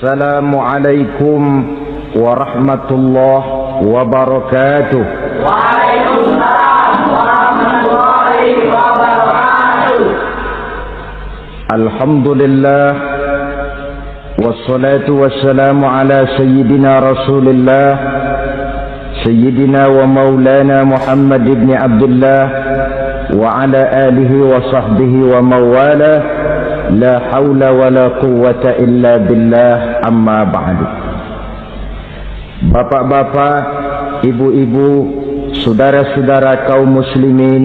Assalamualaikum warahmatullahi wabarakatuh. Waalaikumsalam warahmatullahi wabarakatuh. Alhamdulillah wassalatu wassalamu ala sayyidina Rasulillah sayyidina wa maulana Muhammad ibn Abdullah wa ala alihi wa sahbihi wa mawala. La hawla wa la quwwata illa billah, amma ba'du. Bapak-bapak, ibu-ibu, saudara-saudara kaum muslimin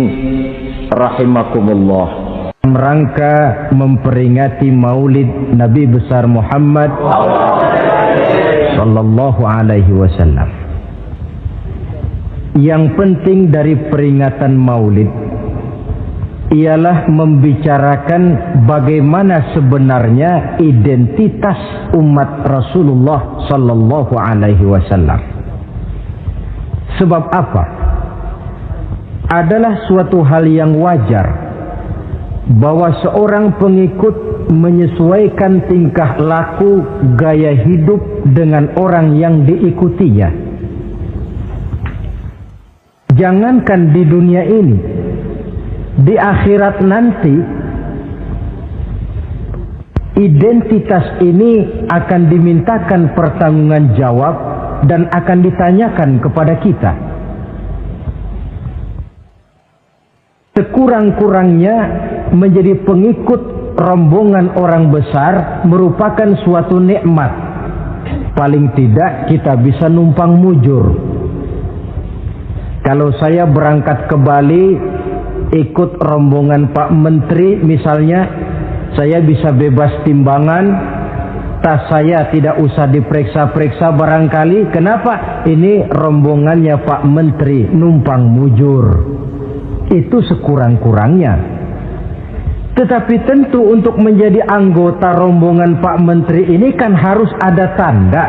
rahimakumullah. Rangka memperingati Maulid Nabi besar Muhammad sallallahu alaihi wasallam. Yang penting dari peringatan Maulid ialah membicarakan bagaimana sebenarnya identitas umat Rasulullah sallallahu alaihi wasallam. Sebab apa? Adalah suatu hal yang wajar bahwa seorang pengikut menyesuaikan tingkah laku, gaya hidup dengan orang yang diikutinya. Jangankan di dunia ini, di akhirat nanti identitas ini akan dimintakan pertanggungjan jawab dan akan ditanyakan kepada kita. Sekurang-kurangnya menjadi pengikut rombongan orang besar merupakan suatu nikmat. Paling tidak kita bisa numpang mujur. Kalau saya berangkat ke Bali ikut rombongan Pak Menteri misalnya, saya bisa bebas timbangan, tas saya tidak usah diperiksa-periksa barangkali. Kenapa? Ini rombongannya Pak Menteri, numpang mujur. Itu sekurang-kurangnya. Tetapi tentu untuk menjadi anggota rombongan Pak Menteri ini kan harus ada tanda,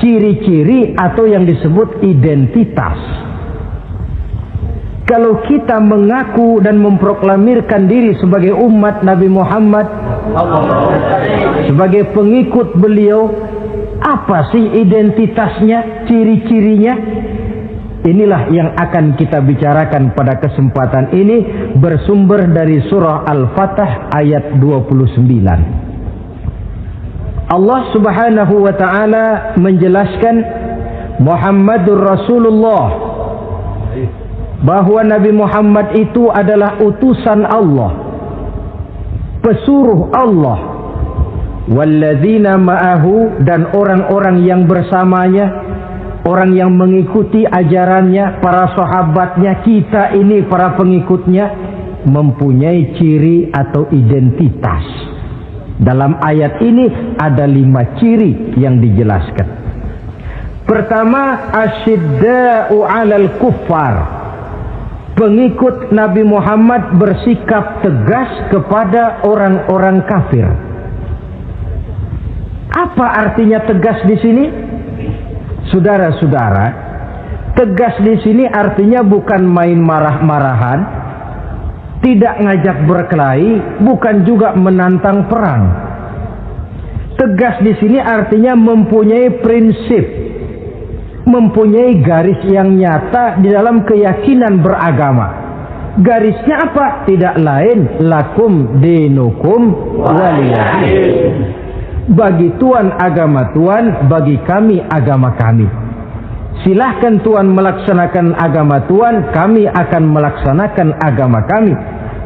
ciri-ciri atau yang disebut identitas. Kalau kita mengaku dan memproklamirkan diri sebagai umat Nabi Muhammad, sebagai pengikut beliau, apa sih identitasnya, ciri-cirinya? Inilah yang akan kita bicarakan pada kesempatan ini, bersumber dari surah Al-Fatah ayat 29. Allah Subhanahu wa ta'ala menjelaskan Muhammadur Rasulullah, bahwa Nabi Muhammad itu adalah utusan Allah, pesuruh Allah. Walladzina ma'ahu, dan orang-orang yang bersamanya, orang yang mengikuti ajarannya, para sahabatnya, kita ini para pengikutnya, mempunyai ciri atau identitas. Dalam ayat ini ada 5 ciri yang dijelaskan. Pertama, asyidda'u 'alal kuffar. Pengikut Nabi Muhammad bersikap tegas kepada orang-orang kafir. Apa artinya tegas di sini? Saudara-saudara, tegas di sini artinya bukan main marah-marahan, tidak ngajak berkelahi, bukan juga menantang perang. Tegas di sini artinya mempunyai prinsip, mempunyai garis yang nyata di dalam keyakinan beragama. Garisnya apa? Tidak lain, lakum dinukum waliyadin. Bagi Tuhan agama Tuhan, bagi kami agama kami. Silahkan Tuhan melaksanakan agama Tuhan, kami akan melaksanakan agama kami.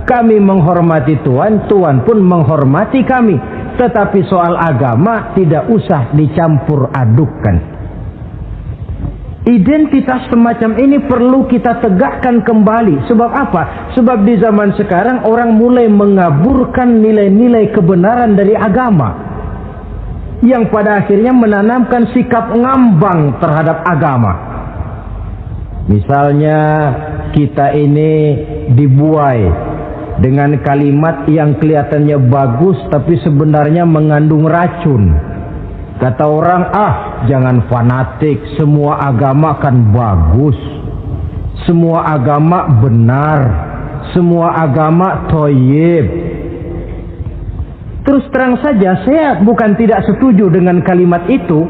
Kami menghormati Tuhan, Tuhan pun menghormati kami. Tetapi soal agama tidak usah dicampur adukkan. Identitas semacam ini perlu kita tegakkan kembali. Sebab apa? Sebab di zaman sekarang orang mulai mengaburkan nilai-nilai kebenaran dari agama, yang pada akhirnya menanamkan sikap ngambang terhadap agama. Misalnya kita ini dibuai dengan kalimat yang kelihatannya bagus tapi sebenarnya mengandung racun. Kata orang, jangan fanatik, semua agama kan bagus, semua agama benar, semua agama thayyib. Terus terang saja, saya bukan tidak setuju dengan kalimat itu.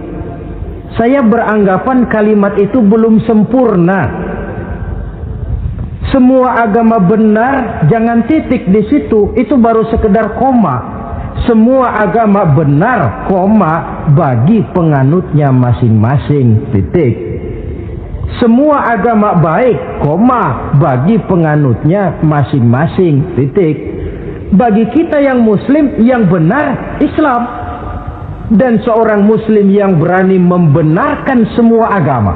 Saya beranggapan kalimat itu belum sempurna. Semua agama benar, jangan titik di situ, itu baru sekedar koma. Semua agama benar, koma, bagi penganutnya masing-masing, titik. Semua agama baik, koma, bagi penganutnya masing-masing, titik. Bagi kita yang muslim, yang benar, Islam. Dan seorang muslim yang berani membenarkan semua agama,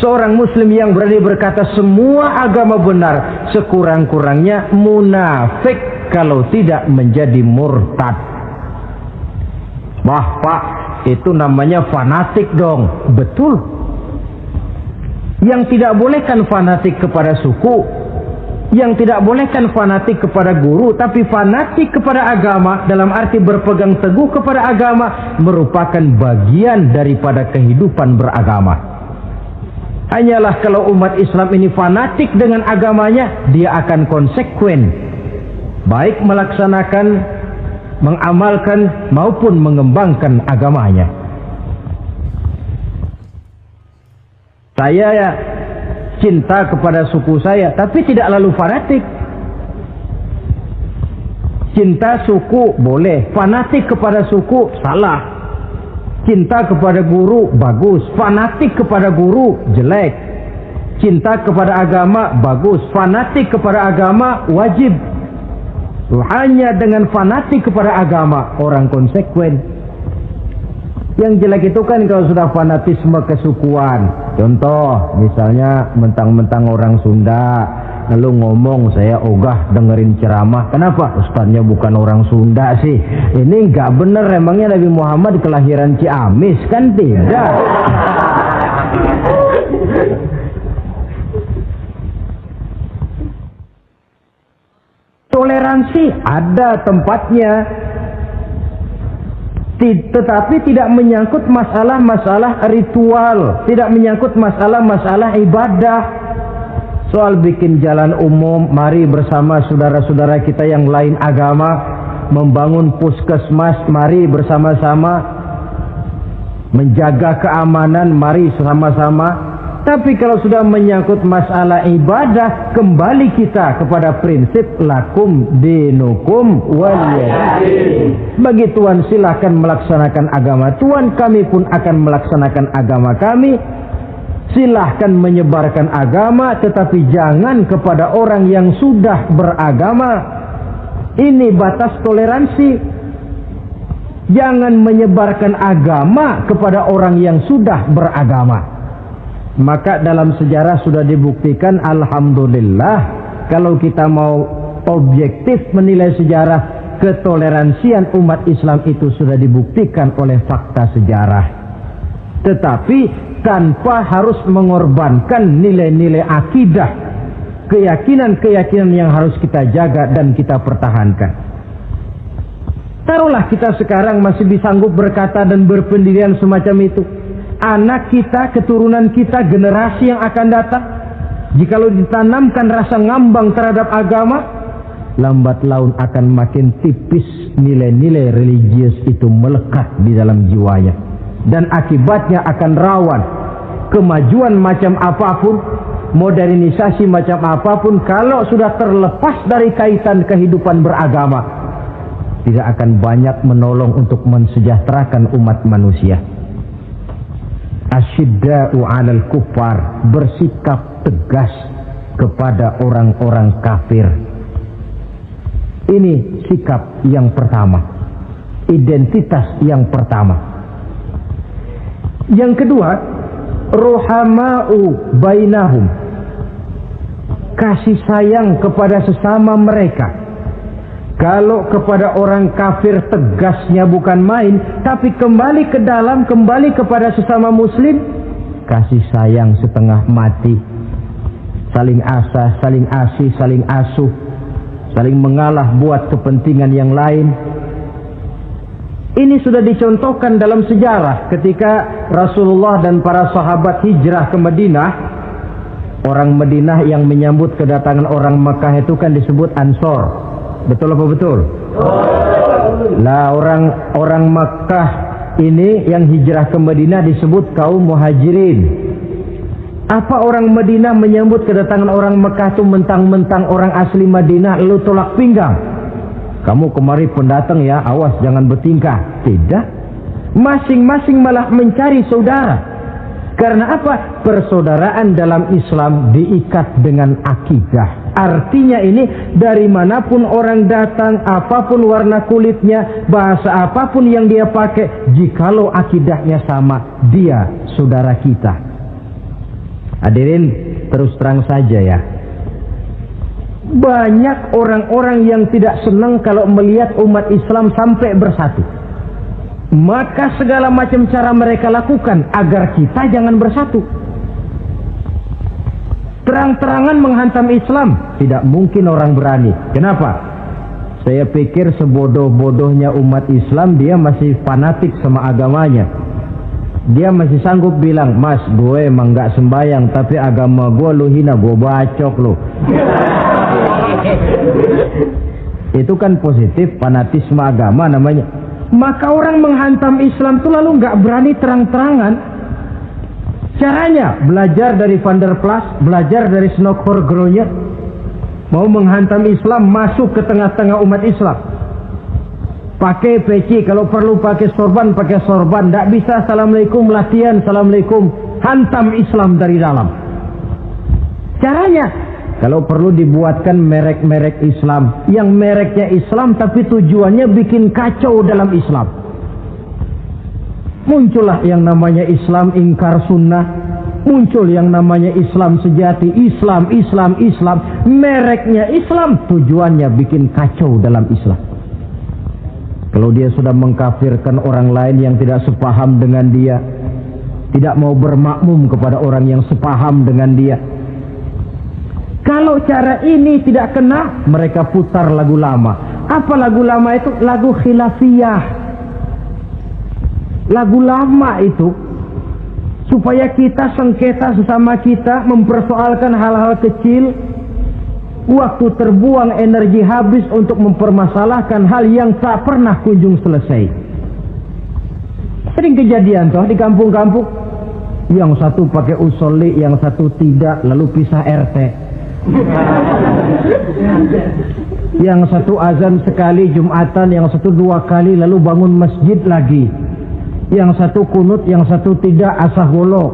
seorang muslim yang berani berkata semua agama benar, sekurang-kurangnya munafik kalau tidak menjadi murtad. Wah Pak, itu namanya fanatik dong. Betul. Yang tidak boleh kan fanatik kepada suku, yang tidak boleh kan fanatik kepada guru, tapi fanatik kepada agama dalam arti berpegang teguh kepada agama merupakan bagian daripada kehidupan beragama. Hanyalah kalau umat Islam ini fanatik dengan agamanya, dia akan konsekuen, baik melaksanakan, mengamalkan maupun mengembangkan agamanya. Saya ya cinta kepada suku saya, tapi tidak lalu fanatik. Cinta suku boleh, fanatik kepada suku salah. Cinta kepada guru bagus, fanatik kepada guru jelek. Cinta kepada agama bagus, fanatik kepada agama wajib. Hanya dengan fanatik kepada agama orang konsekuen. Yang jelek itu kan kalau sudah fanatisme kesukuan. Contoh, misalnya mentang-mentang orang Sunda, lalu ngomong saya ogah dengerin ceramah. Kenapa? Ustaznya bukan orang Sunda sih. Ini nggak bener, emangnya Nabi Muhammad kelahiran Ciamis? Kan tidak. Toleransi ada tempatnya, tetapi tidak menyangkut masalah-masalah ritual, tidak menyangkut masalah-masalah ibadah. Soal bikin jalan umum, mari bersama saudara-saudara kita yang lain agama membangun puskesmas, mari bersama-sama menjaga keamanan, mari sama-sama. Tapi kalau sudah menyangkut masalah ibadah, kembali kita kepada prinsip lakum dinukum waliyadin. Bagi Tuhan silakan melaksanakan agama Tuhan, kami pun akan melaksanakan agama kami. Silahkan menyebarkan agama, tetapi jangan kepada orang yang sudah beragama. Ini batas toleransi. Jangan menyebarkan agama kepada orang yang sudah beragama. Maka dalam sejarah sudah dibuktikan, alhamdulillah, kalau kita mau objektif menilai sejarah, ketoleransian umat Islam itu sudah dibuktikan oleh fakta sejarah. Tetapi tanpa harus mengorbankan nilai-nilai akidah, keyakinan-keyakinan yang harus kita jaga dan kita pertahankan. Taruhlah kita sekarang masih sanggup berkata dan berpendirian semacam itu. Anak kita, keturunan kita, generasi yang akan datang, jikalau ditanamkan rasa ngambang terhadap agama, lambat laun akan makin tipis nilai-nilai religius itu melekat di dalam jiwanya. Dan akibatnya akan rawan kemajuan macam apapun, modernisasi macam apapun, kalau sudah terlepas dari kaitan kehidupan beragama, tidak akan banyak menolong untuk mensejahterakan umat manusia. Asyidda'u 'alal kufar, bersikap tegas kepada orang-orang kafir. Ini sikap yang pertama, identitas yang pertama. Yang kedua, ruhama'u bainahum, kasih sayang kepada sesama mereka. Kalau kepada orang kafir tegasnya bukan main, tapi kembali ke dalam, kembali kepada sesama muslim, kasih sayang setengah mati. Saling asah, saling asih, saling asuh, saling mengalah buat kepentingan yang lain. Ini sudah dicontohkan dalam sejarah ketika Rasulullah dan para sahabat hijrah ke Madinah. Orang Madinah yang menyambut kedatangan orang Mekah itu kan disebut Ansor. Betul apa betul? Lah orang Makkah ini yang hijrah ke Madinah disebut kaum muhajirin. Apa orang Madinah menyambut kedatangan orang Mekah itu mentang-mentang orang asli Madinah lu tolak pinggang? Kamu kemari pendatang ya, awas jangan bertingkah. Tidak. Masing-masing malah mencari saudara. Karena apa? Persaudaraan dalam Islam diikat dengan akidah. Artinya ini dari manapun orang datang, apapun warna kulitnya, bahasa apapun yang dia pakai, jikalau akidahnya sama, dia saudara kita. Hadirin, terus terang saja ya. Banyak orang-orang yang tidak senang kalau melihat umat Islam sampai bersatu. Maka segala macam cara mereka lakukan agar kita jangan bersatu. Terang-terangan menghantam Islam, tidak mungkin orang berani. Kenapa? Saya pikir sebodoh-bodohnya umat Islam dia masih fanatik sama agamanya. Dia masih sanggup bilang, mas gue emang gak sembayang, tapi agama gue lu hina, gue bacok lu. Itu kan positif, fanatisme agama namanya. Maka orang menghantam Islam itu lalu gak berani terang-terangan. Caranya belajar dari Van der Plas, belajar dari Snokor-Gronya. Mau menghantam Islam, masuk ke tengah-tengah umat Islam. Pakai peci, kalau perlu pakai sorban, pakai sorban. Tidak bisa assalamualaikum, latihan assalamualaikum. Hantam Islam dari dalam. Caranya, kalau perlu dibuatkan merek-merek Islam. Yang mereknya Islam tapi tujuannya bikin kacau dalam Islam. Muncullah yang namanya Islam ingkar sunnah. Muncul yang namanya Islam sejati. Islam. Mereknya Islam, tujuannya bikin kacau dalam Islam. Kalau dia sudah mengkafirkan orang lain yang tidak sepaham dengan dia, tidak mau bermakmum kepada orang yang sepaham dengan dia. Kalau cara ini tidak kena, mereka putar lagu lama. Apa lagu lama itu? Lagu khilafiyah. Lagu lama itu supaya kita sengketa sesama kita, mempersoalkan hal-hal kecil. Waktu terbuang, energi habis untuk mempermasalahkan hal yang tak pernah kunjung selesai. Sering kejadian toh di kampung-kampung. Yang satu pakai usolli, yang satu tidak, lalu pisah RT. Yang satu azan sekali Jumatan, yang satu 2 kali, lalu bangun masjid lagi. Yang satu kunut, yang satu tidak, asah golok.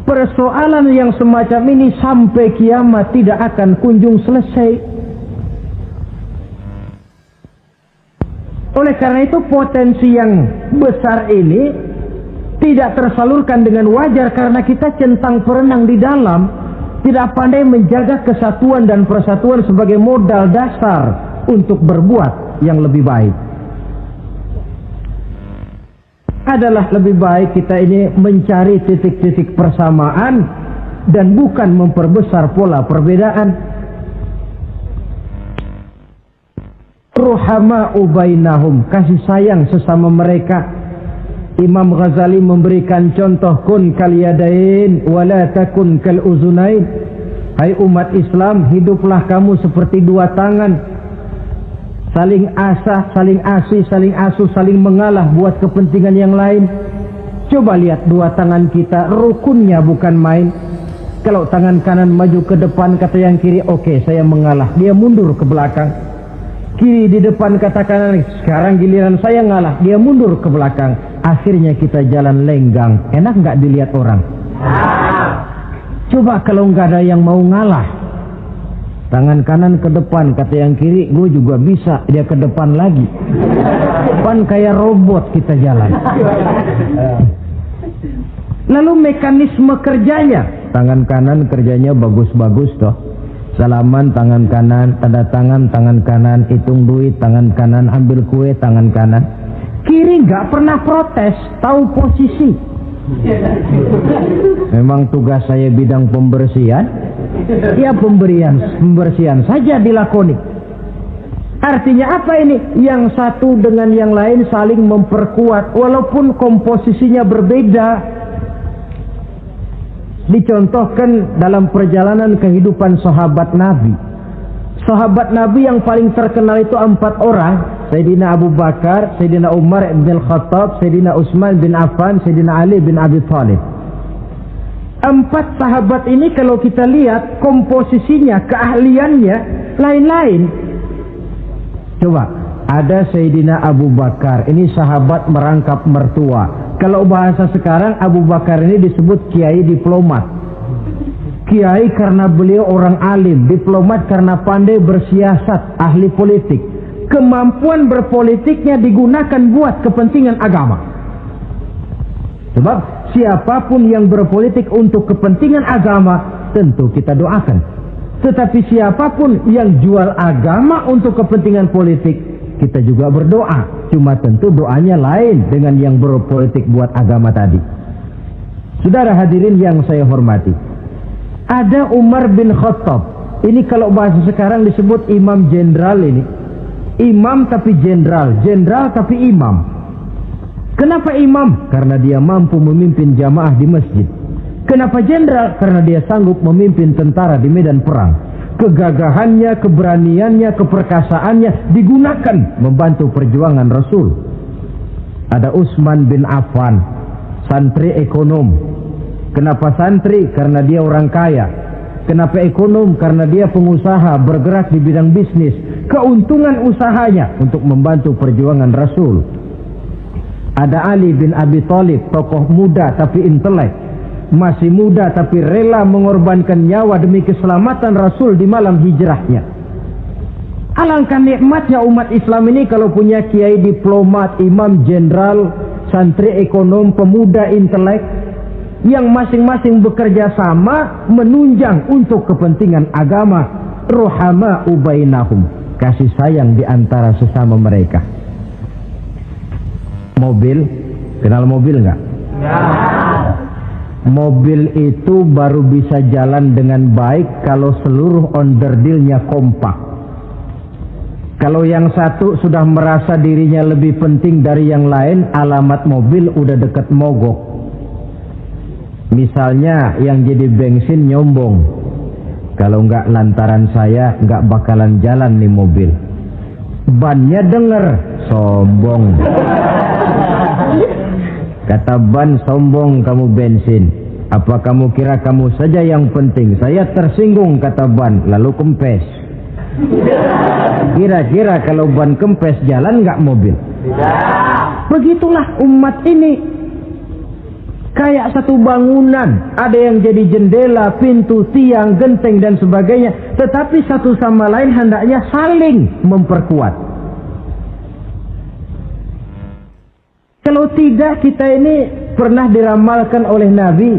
Persoalan yang semacam ini sampai kiamat tidak akan kunjung selesai. Oleh karena itu potensi yang besar ini tidak tersalurkan dengan wajar karena kita centang perenang di dalam, tidak pandai menjaga kesatuan dan persatuan sebagai modal dasar untuk berbuat yang lebih baik. Adalah lebih baik kita ini mencari titik-titik persamaan dan bukan memperbesar pola perbedaan. Ruhama'u bainahum, kasih sayang sesama mereka. Imam Ghazali memberikan contoh kun kal yadain wala takun kal uzunain. Hai umat Islam, hiduplah kamu seperti 2 tangan. Saling asah, saling asih, saling asuh, saling mengalah buat kepentingan yang lain. Coba lihat 2 tangan kita, rukunnya bukan main. Kalau tangan kanan maju ke depan, kata yang kiri, oke, saya mengalah. Dia mundur ke belakang. Kiri di depan, kata kanan, sekarang giliran saya ngalah. Dia mundur ke belakang. Akhirnya kita jalan lenggang. Enak nggak dilihat orang? Coba kalau nggak ada yang mau ngalah. Tangan kanan ke depan, kata yang kiri, gue juga bisa. Dia ke depan lagi. Depan kayak robot kita jalan. Lalu mekanisme kerjanya, tangan kanan kerjanya bagus-bagus toh. Salaman tangan kanan, tanda tangan tangan kanan, hitung duit tangan kanan, ambil kue tangan kanan. Kiri nggak pernah protes, tahu posisi. Memang tugas saya bidang pembersihan, ya pembersihan saja dilakoni. Artinya apa ini? Yang satu dengan yang lain saling memperkuat walaupun komposisinya berbeda. Dicontohkan dalam perjalanan kehidupan sahabat Nabi. Sahabat Nabi yang paling terkenal itu 4 orang. Sayyidina Abu Bakar, Sayyidina Umar bin Al-Khattab, Sayyidina Utsman bin Affan, Sayyidina Ali bin Abi Thalib. 4 sahabat ini kalau kita lihat komposisinya, keahliannya lain-lain. Coba, ada Sayyidina Abu Bakar, ini sahabat merangkap mertua. Kalau bahasa sekarang, Abu Bakar ini disebut kiai diplomat. Kiai karena beliau orang alim, diplomat karena pandai bersiasat, ahli politik. Kemampuan berpolitiknya digunakan buat kepentingan agama. Sebab siapapun yang berpolitik untuk kepentingan agama, tentu kita doakan. Tetapi siapapun yang jual agama untuk kepentingan politik, kita juga berdoa. Cuma tentu doanya lain dengan yang berpolitik buat agama tadi. Saudara hadirin yang saya hormati, ada Umar bin Khattab. Ini kalau bahasa sekarang disebut imam jenderal ini. Imam tapi jenderal, jenderal tapi imam. Kenapa imam? Karena dia mampu memimpin jamaah di masjid. Kenapa jenderal? Karena dia sanggup memimpin tentara di medan perang. Kegagahannya, keberaniannya, keperkasaannya digunakan membantu perjuangan Rasul. Ada Utsman bin Affan, santri ekonom. Kenapa santri? Karena dia orang kaya. Kenapa ekonom? Karena dia pengusaha bergerak di bidang bisnis. Keuntungan usahanya untuk membantu perjuangan Rasul. Ada Ali bin Abi Thalib, tokoh muda tapi intelek. Masih muda tapi rela mengorbankan nyawa demi keselamatan Rasul di malam hijrahnya. Alangkah nikmatnya umat Islam ini kalau punya kiai diplomat, imam jenderal, santri ekonom, pemuda intelek, yang masing-masing bekerja sama menunjang untuk kepentingan agama. Ruhama ubainahum, kasih sayang di antara sesama mereka. Mobil, kenal mobil enggak? Ya. Mobil itu baru bisa jalan dengan baik kalau seluruh onderdilnya kompak. Kalau yang satu sudah merasa dirinya lebih penting dari yang lain, alamat mobil udah deket mogok. Misalnya yang jadi bensin nyombong, kalau enggak lantaran saya enggak bakalan jalan nih mobil. Bannya denger, sombong. Kata ban, sombong kamu bensin. Apa kamu kira kamu saja yang penting? Saya tersinggung, kata ban, lalu kempes. Kira-kira kalau ban kempes jalan enggak mobil? Begitulah umat ini. Kayak satu bangunan, ada yang jadi jendela, pintu, tiang, genteng dan sebagainya, tetapi satu sama lain hendaknya saling memperkuat. Kalau tidak, kita ini pernah diramalkan oleh Nabi,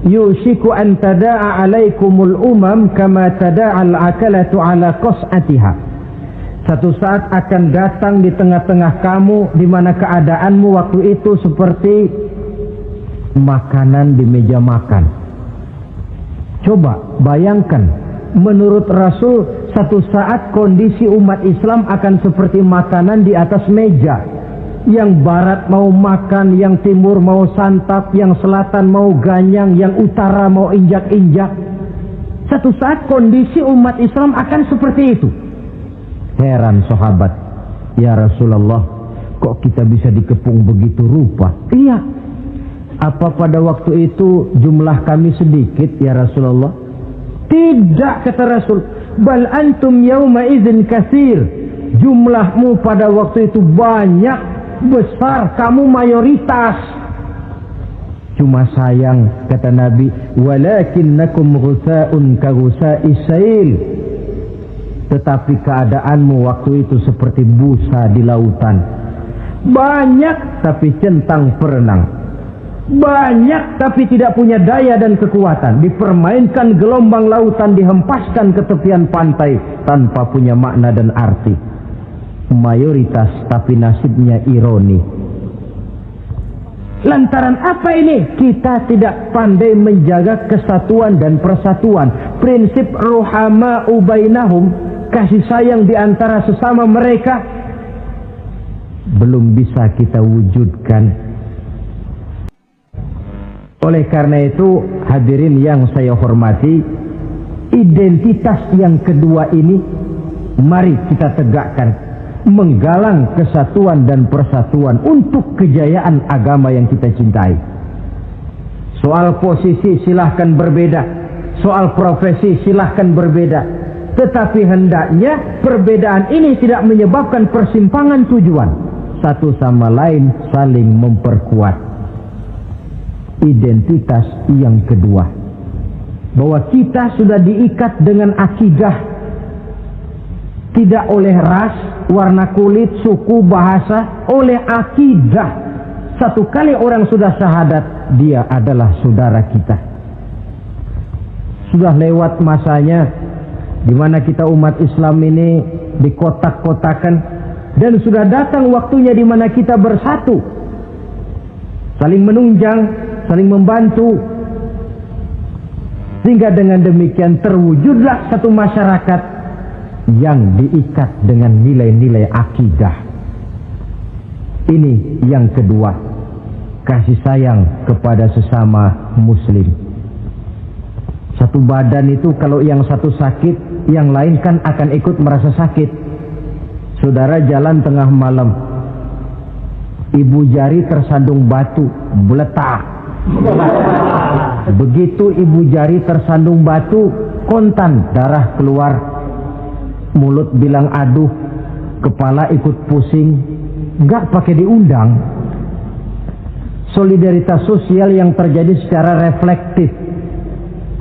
yushiku an tada'a alaikumul umam kama tada'al akalatu ala qas'atiha. Satu saat akan datang di tengah-tengah kamu di mana keadaanmu waktu itu seperti makanan di meja makan. Coba bayangkan, menurut Rasul satu saat kondisi umat Islam akan seperti makanan di atas meja. Yang barat mau makan, yang timur mau santap, yang selatan mau ganyang, yang utara mau injak-injak. Satu saat kondisi umat Islam akan seperti itu. Heran sahabat, ya Rasulullah, kok kita bisa dikepung begitu rupa? Iya. Apa pada waktu itu jumlah kami sedikit ya Rasulullah? Tidak, kata Rasul. Bal antum yawma idzin katsir. Jumlahmu pada waktu itu banyak, besar, kamu mayoritas. Cuma sayang, kata Nabi, walakinnakum ghusaa'un ka ghusaa'is sail. Tetapi keadaanmu waktu itu seperti busa di lautan. Banyak tapi centang perenang. Banyak tapi tidak punya daya dan kekuatan. Dipermainkan gelombang lautan, dihempaskan ke tepian pantai tanpa punya makna dan arti. Mayoritas tapi nasibnya ironi. Lantaran apa ini? Kita tidak pandai menjaga kesatuan dan persatuan. Prinsip ruhama ubainahum, kasih sayang di antara sesama mereka, belum bisa kita wujudkan. Oleh karena itu, hadirin yang saya hormati, identitas yang kedua ini Mari kita tegakkan, menggalang kesatuan dan persatuan untuk kejayaan agama yang kita cintai. Soal posisi silahkan berbeda, soal profesi silahkan berbeda, tetapi hendaknya perbedaan ini tidak menyebabkan persimpangan tujuan. Satu sama lain saling memperkuat. Identitas yang kedua, bahwa kita sudah diikat dengan akidah, tidak oleh ras, warna kulit, suku, bahasa, oleh akidah. Satu kali orang sudah syahadat, dia adalah saudara kita. Sudah lewat masanya di mana kita umat Islam ini dikotak-kotakan, dan sudah datang waktunya di mana kita bersatu, saling menunjang, saling membantu, sehingga dengan demikian terwujudlah satu masyarakat yang diikat dengan nilai-nilai akidah. Ini yang kedua, kasih sayang kepada sesama muslim. Satu badan itu kalau yang satu sakit, yang lain kan akan ikut merasa sakit. Saudara jalan tengah malam, ibu jari tersandung batu, beletak. Begitu ibu jari tersandung batu, kontan, darah keluar, mulut bilang aduh, kepala ikut pusing, nggak pakai diundang. Solidaritas sosial yang terjadi secara reflektif.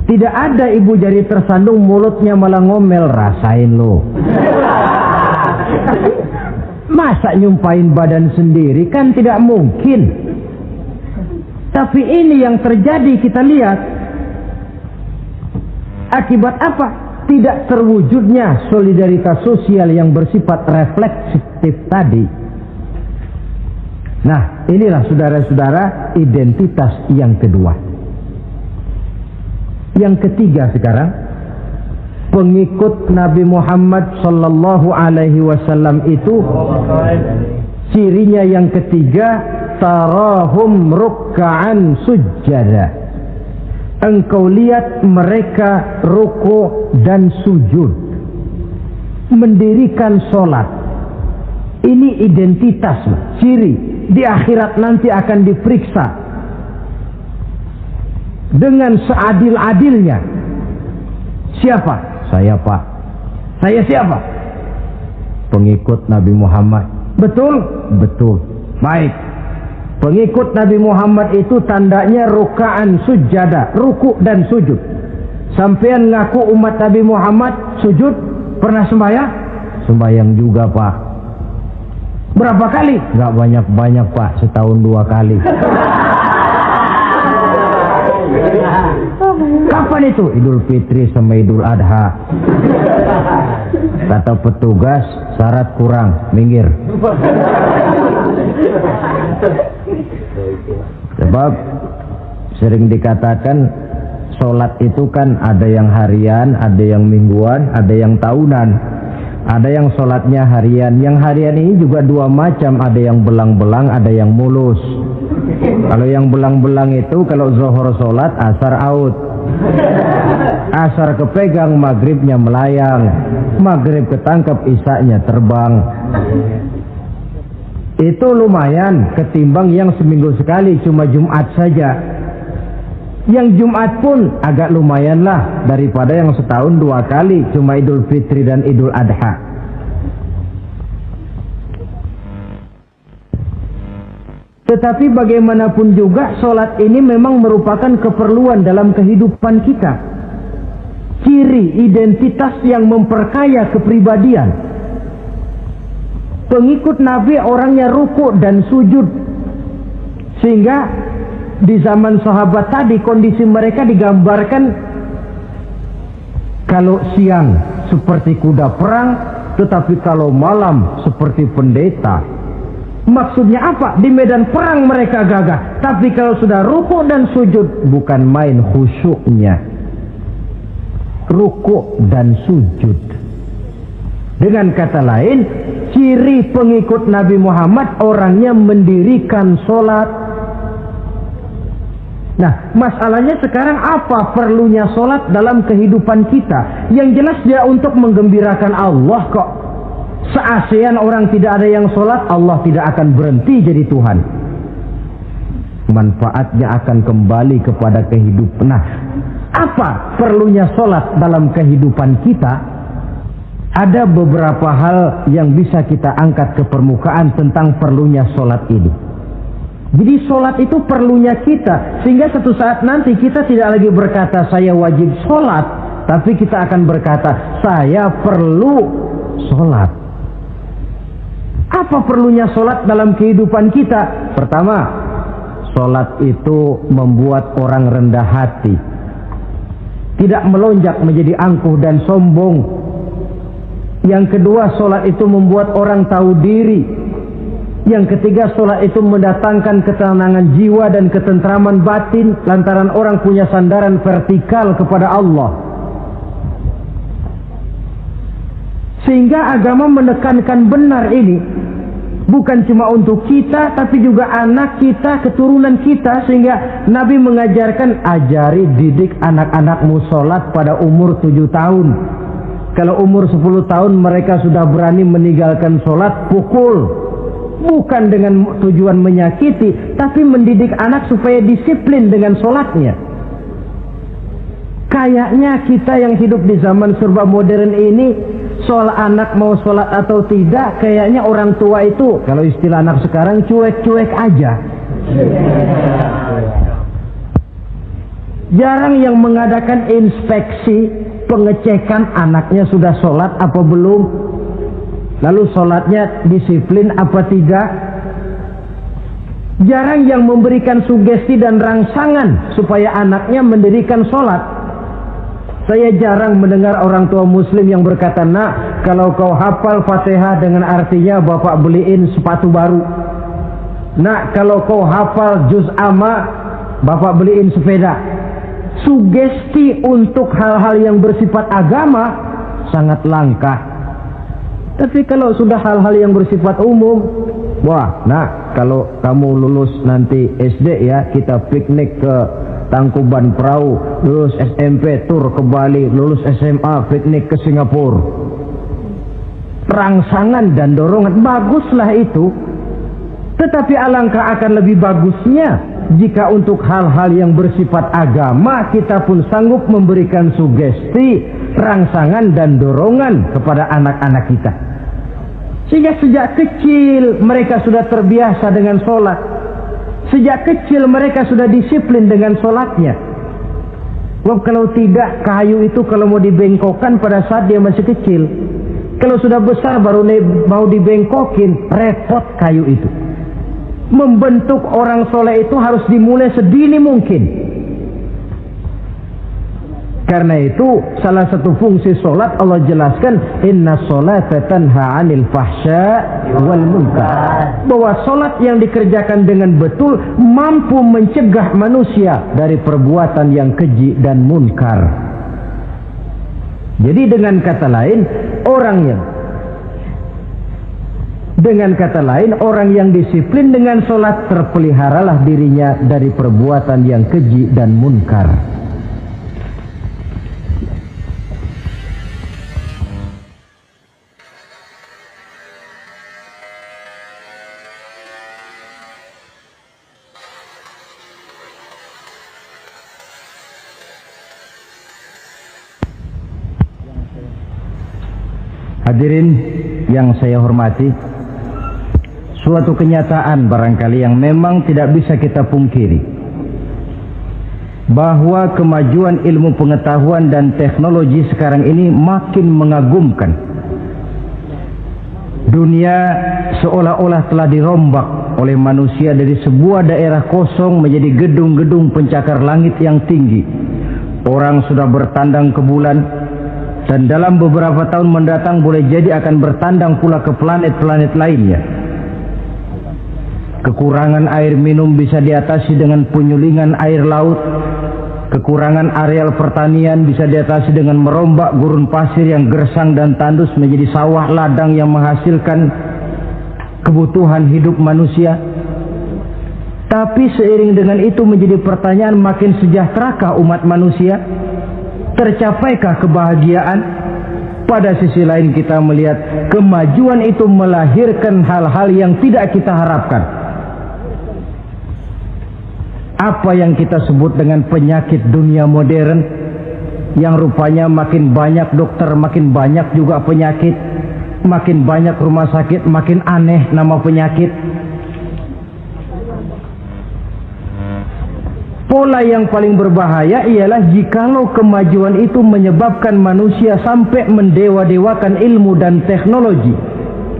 Tidak ada ibu jari tersandung mulutnya malah ngomel, rasain lo. Masa nyumpain badan sendiri, kan tidak mungkin. Tapi ini yang terjadi, kita lihat. Akibat apa? Tidak terwujudnya solidaritas sosial yang bersifat refleksif tadi. Nah, inilah saudara-saudara identitas yang kedua. Yang ketiga sekarang, pengikut Nabi Muhammad sallallahu alaihi wasallam itu cirinya yang ketiga, tarahum ruk'an sujjada. Engkau lihat mereka ruku dan sujud, mendirikan solat. Ini identitas, ciri. Di akhirat nanti akan diperiksa dengan seadil-adilnya. Siapa? Saya, Pak. Saya siapa? Pengikut Nabi Muhammad. Betul? Betul. Baik. Pengikut Nabi Muhammad itu tandanya ruka'an sujada, ruku dan sujud. Sampean ngaku umat Nabi Muhammad, sujud, pernah sembahyang? Sembahyang juga, Pak. Berapa kali? Nggak banyak-banyak, Pak, setahun 2 kali. Kapan itu? Idul Fitri sama Idul Adha. Kata petugas, syarat kurang, minggir. Sebab sering dikatakan sholat itu kan ada yang harian, ada yang mingguan, ada yang tahunan. Ada yang sholatnya harian. Yang harian ini juga 2 macam. Ada yang belang-belang, ada yang mulus. Kalau yang belang-belang itu kalau zuhur sholat, asar out. Asar kepegang, maghribnya melayang. Maghrib ketangkep, isaknya terbang. Itu lumayan ketimbang yang seminggu sekali, cuma Jumat saja. Yang Jumat pun agak lumayan lah daripada yang setahun 2 kali, cuma Idul Fitri dan Idul Adha. Tetapi bagaimanapun juga sholat ini memang merupakan keperluan dalam kehidupan kita. Ciri identitas yang memperkaya kepribadian. Pengikut Nabi orangnya ruku dan sujud. Sehingga di zaman sahabat tadi kondisi mereka digambarkan kalau siang seperti kuda perang, tetapi kalau malam seperti pendeta. Maksudnya apa? Di medan perang mereka gagah, tapi kalau sudah ruku dan sujud bukan main khusyuknya. Ruku dan sujud. Dengan kata lain, ciri pengikut Nabi Muhammad orangnya mendirikan sholat, Nah, masalahnya sekarang apa perlunya sholat dalam kehidupan kita? Yang jelas dia untuk menggembirakan Allah kok. Se-ASEAN orang tidak ada yang sholat, Allah tidak akan berhenti jadi Tuhan. Manfaatnya akan kembali kepada kehidupan. Nah, apa perlunya sholat dalam kehidupan kita? Ada beberapa hal yang bisa kita angkat ke permukaan tentang perlunya sholat ini. Jadi sholat itu perlunya kita, sehingga suatu saat nanti kita tidak lagi berkata saya wajib sholat, tapi kita akan berkata saya perlu sholat. Apa perlunya sholat dalam kehidupan kita? Pertama, sholat itu membuat orang rendah hati, tidak melonjak menjadi angkuh dan sombong. Yang kedua, sholat itu membuat orang tahu diri. Yang ketiga, sholat itu mendatangkan ketenangan jiwa dan ketentraman batin lantaran orang punya sandaran vertikal kepada Allah. Sehingga agama menekankan benar ini bukan cuma untuk kita, tapi juga anak kita, keturunan kita. Sehingga Nabi mengajarkan, ajari didik anak-anakmu sholat pada umur 7 tahun. Kalau umur 10 tahun mereka sudah berani meninggalkan sholat, pukul. Bukan dengan tujuan menyakiti, tapi mendidik anak supaya disiplin dengan sholatnya. Kayaknya kita yang hidup di zaman serba modern ini, soal anak mau sholat atau tidak, kayaknya orang tua itu, kalau istilah anak sekarang, cuek-cuek aja. Jarang yang mengadakan inspeksi, pengecekan anaknya sudah sholat apa belum. Lalu sholatnya disiplin apa tidak? Jarang yang memberikan sugesti dan rangsangan supaya anaknya mendirikan sholat. Saya jarang mendengar orang tua muslim yang berkata, nak, kalau kau hafal Fatihah dengan artinya bapak beliin sepatu baru. Nak, kalau kau hafal juz amma, bapak beliin sepeda. Sugesti untuk hal-hal yang bersifat agama sangat langka. Tapi kalau sudah hal-hal yang bersifat umum, wah, nah, kalau kamu lulus nanti SD ya, kita piknik ke Tangkuban Perahu, lulus SMP tur ke Bali, lulus SMA piknik ke Singapura. Rangsangan dan dorongan, baguslah itu. Tetapi alangkah akan lebih bagusnya jika untuk hal-hal yang bersifat agama kita pun sanggup memberikan sugesti, rangsangan dan dorongan kepada anak-anak kita. Sehingga sejak kecil mereka sudah terbiasa dengan sholat. Sejak kecil mereka sudah disiplin dengan sholatnya. Sebab kalau tidak, kayu itu kalau mau dibengkokkan pada saat dia masih kecil. Kalau sudah besar baru mau dibengkokin, repot kayu itu. Membentuk orang soleh itu harus dimulai sedini mungkin. Karena itu salah satu fungsi solat Allah jelaskan, inna sholata tanha 'anil fahsya wal munkar. Bahwa solat yang dikerjakan dengan betul mampu mencegah manusia dari perbuatan yang keji dan munkar. Jadi dengan kata lain orang yang disiplin dengan solat terpeliharalah dirinya dari perbuatan yang keji dan munkar. Hadirin yang saya hormati, suatu kenyataan barangkali yang memang tidak bisa kita pungkiri, bahwa kemajuan ilmu pengetahuan dan teknologi sekarang ini makin mengagumkan. Dunia seolah-olah telah dirombak oleh manusia dari sebuah daerah kosong menjadi gedung-gedung pencakar langit yang tinggi. Orang sudah bertandang ke bulan, dan dalam beberapa tahun mendatang boleh jadi akan bertandang pula ke planet-planet lainnya. Kekurangan air minum bisa diatasi dengan penyulingan air laut. Kekurangan areal pertanian bisa diatasi dengan merombak gurun pasir yang gersang dan tandus menjadi sawah ladang yang menghasilkan kebutuhan hidup manusia. Tapi seiring dengan itu menjadi pertanyaan, makin sejahterakah umat manusia? Tercapaikah kebahagiaan? Pada sisi lain kita melihat kemajuan itu melahirkan hal-hal yang tidak kita harapkan. Apa yang kita sebut dengan penyakit dunia modern, yang rupanya makin banyak dokter, makin banyak juga penyakit, makin banyak rumah sakit, makin aneh nama penyakit. Pola yang paling berbahaya ialah jikalau kemajuan itu menyebabkan manusia sampai mendewa-dewakan ilmu dan teknologi.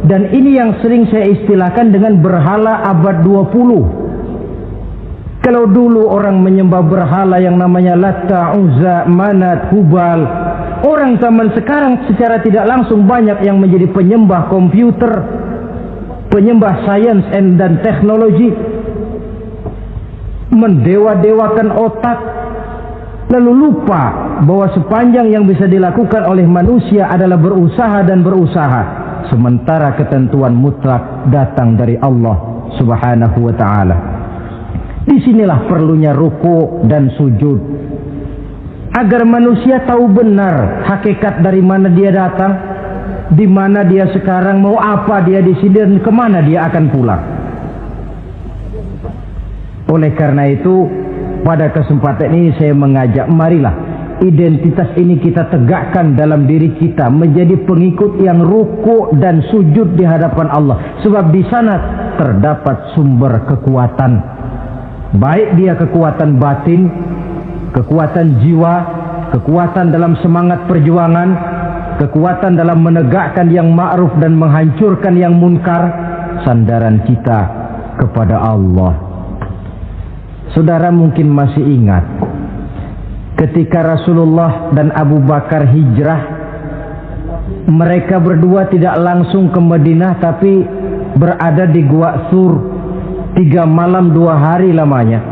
Dan ini yang sering saya istilahkan dengan berhala abad 20. Kalau dulu orang menyembah berhala yang namanya Latta, Uzza, Manat, Hubal, orang zaman sekarang secara tidak langsung banyak yang menjadi penyembah komputer, penyembah sains dan teknologi, mendewa-dewakan otak, lalu lupa bahwa sepanjang yang bisa dilakukan oleh manusia adalah berusaha dan berusaha, sementara ketentuan mutlak datang dari Allah Subhanahu wa ta'ala. Disinilah perlunya ruku dan sujud, agar manusia tahu benar hakikat dari mana dia datang, di mana dia sekarang, mau apa dia di sini, dan kemana dia akan pulang. Oleh karena itu, pada kesempatan ini saya mengajak, marilah identitas ini kita tegakkan dalam diri kita, menjadi pengikut yang ruku dan sujud di hadapan Allah. Sebab di sana terdapat sumber kekuatan, baik dia kekuatan batin, kekuatan jiwa, kekuatan dalam semangat perjuangan, kekuatan dalam menegakkan yang ma'ruf dan menghancurkan yang munkar. Sandaran kita kepada Allah. Saudara mungkin masih ingat ketika Rasulullah dan Abu Bakar hijrah, mereka berdua tidak langsung ke Madinah tapi berada di Gua Sur, 3 malam 2 hari lamanya.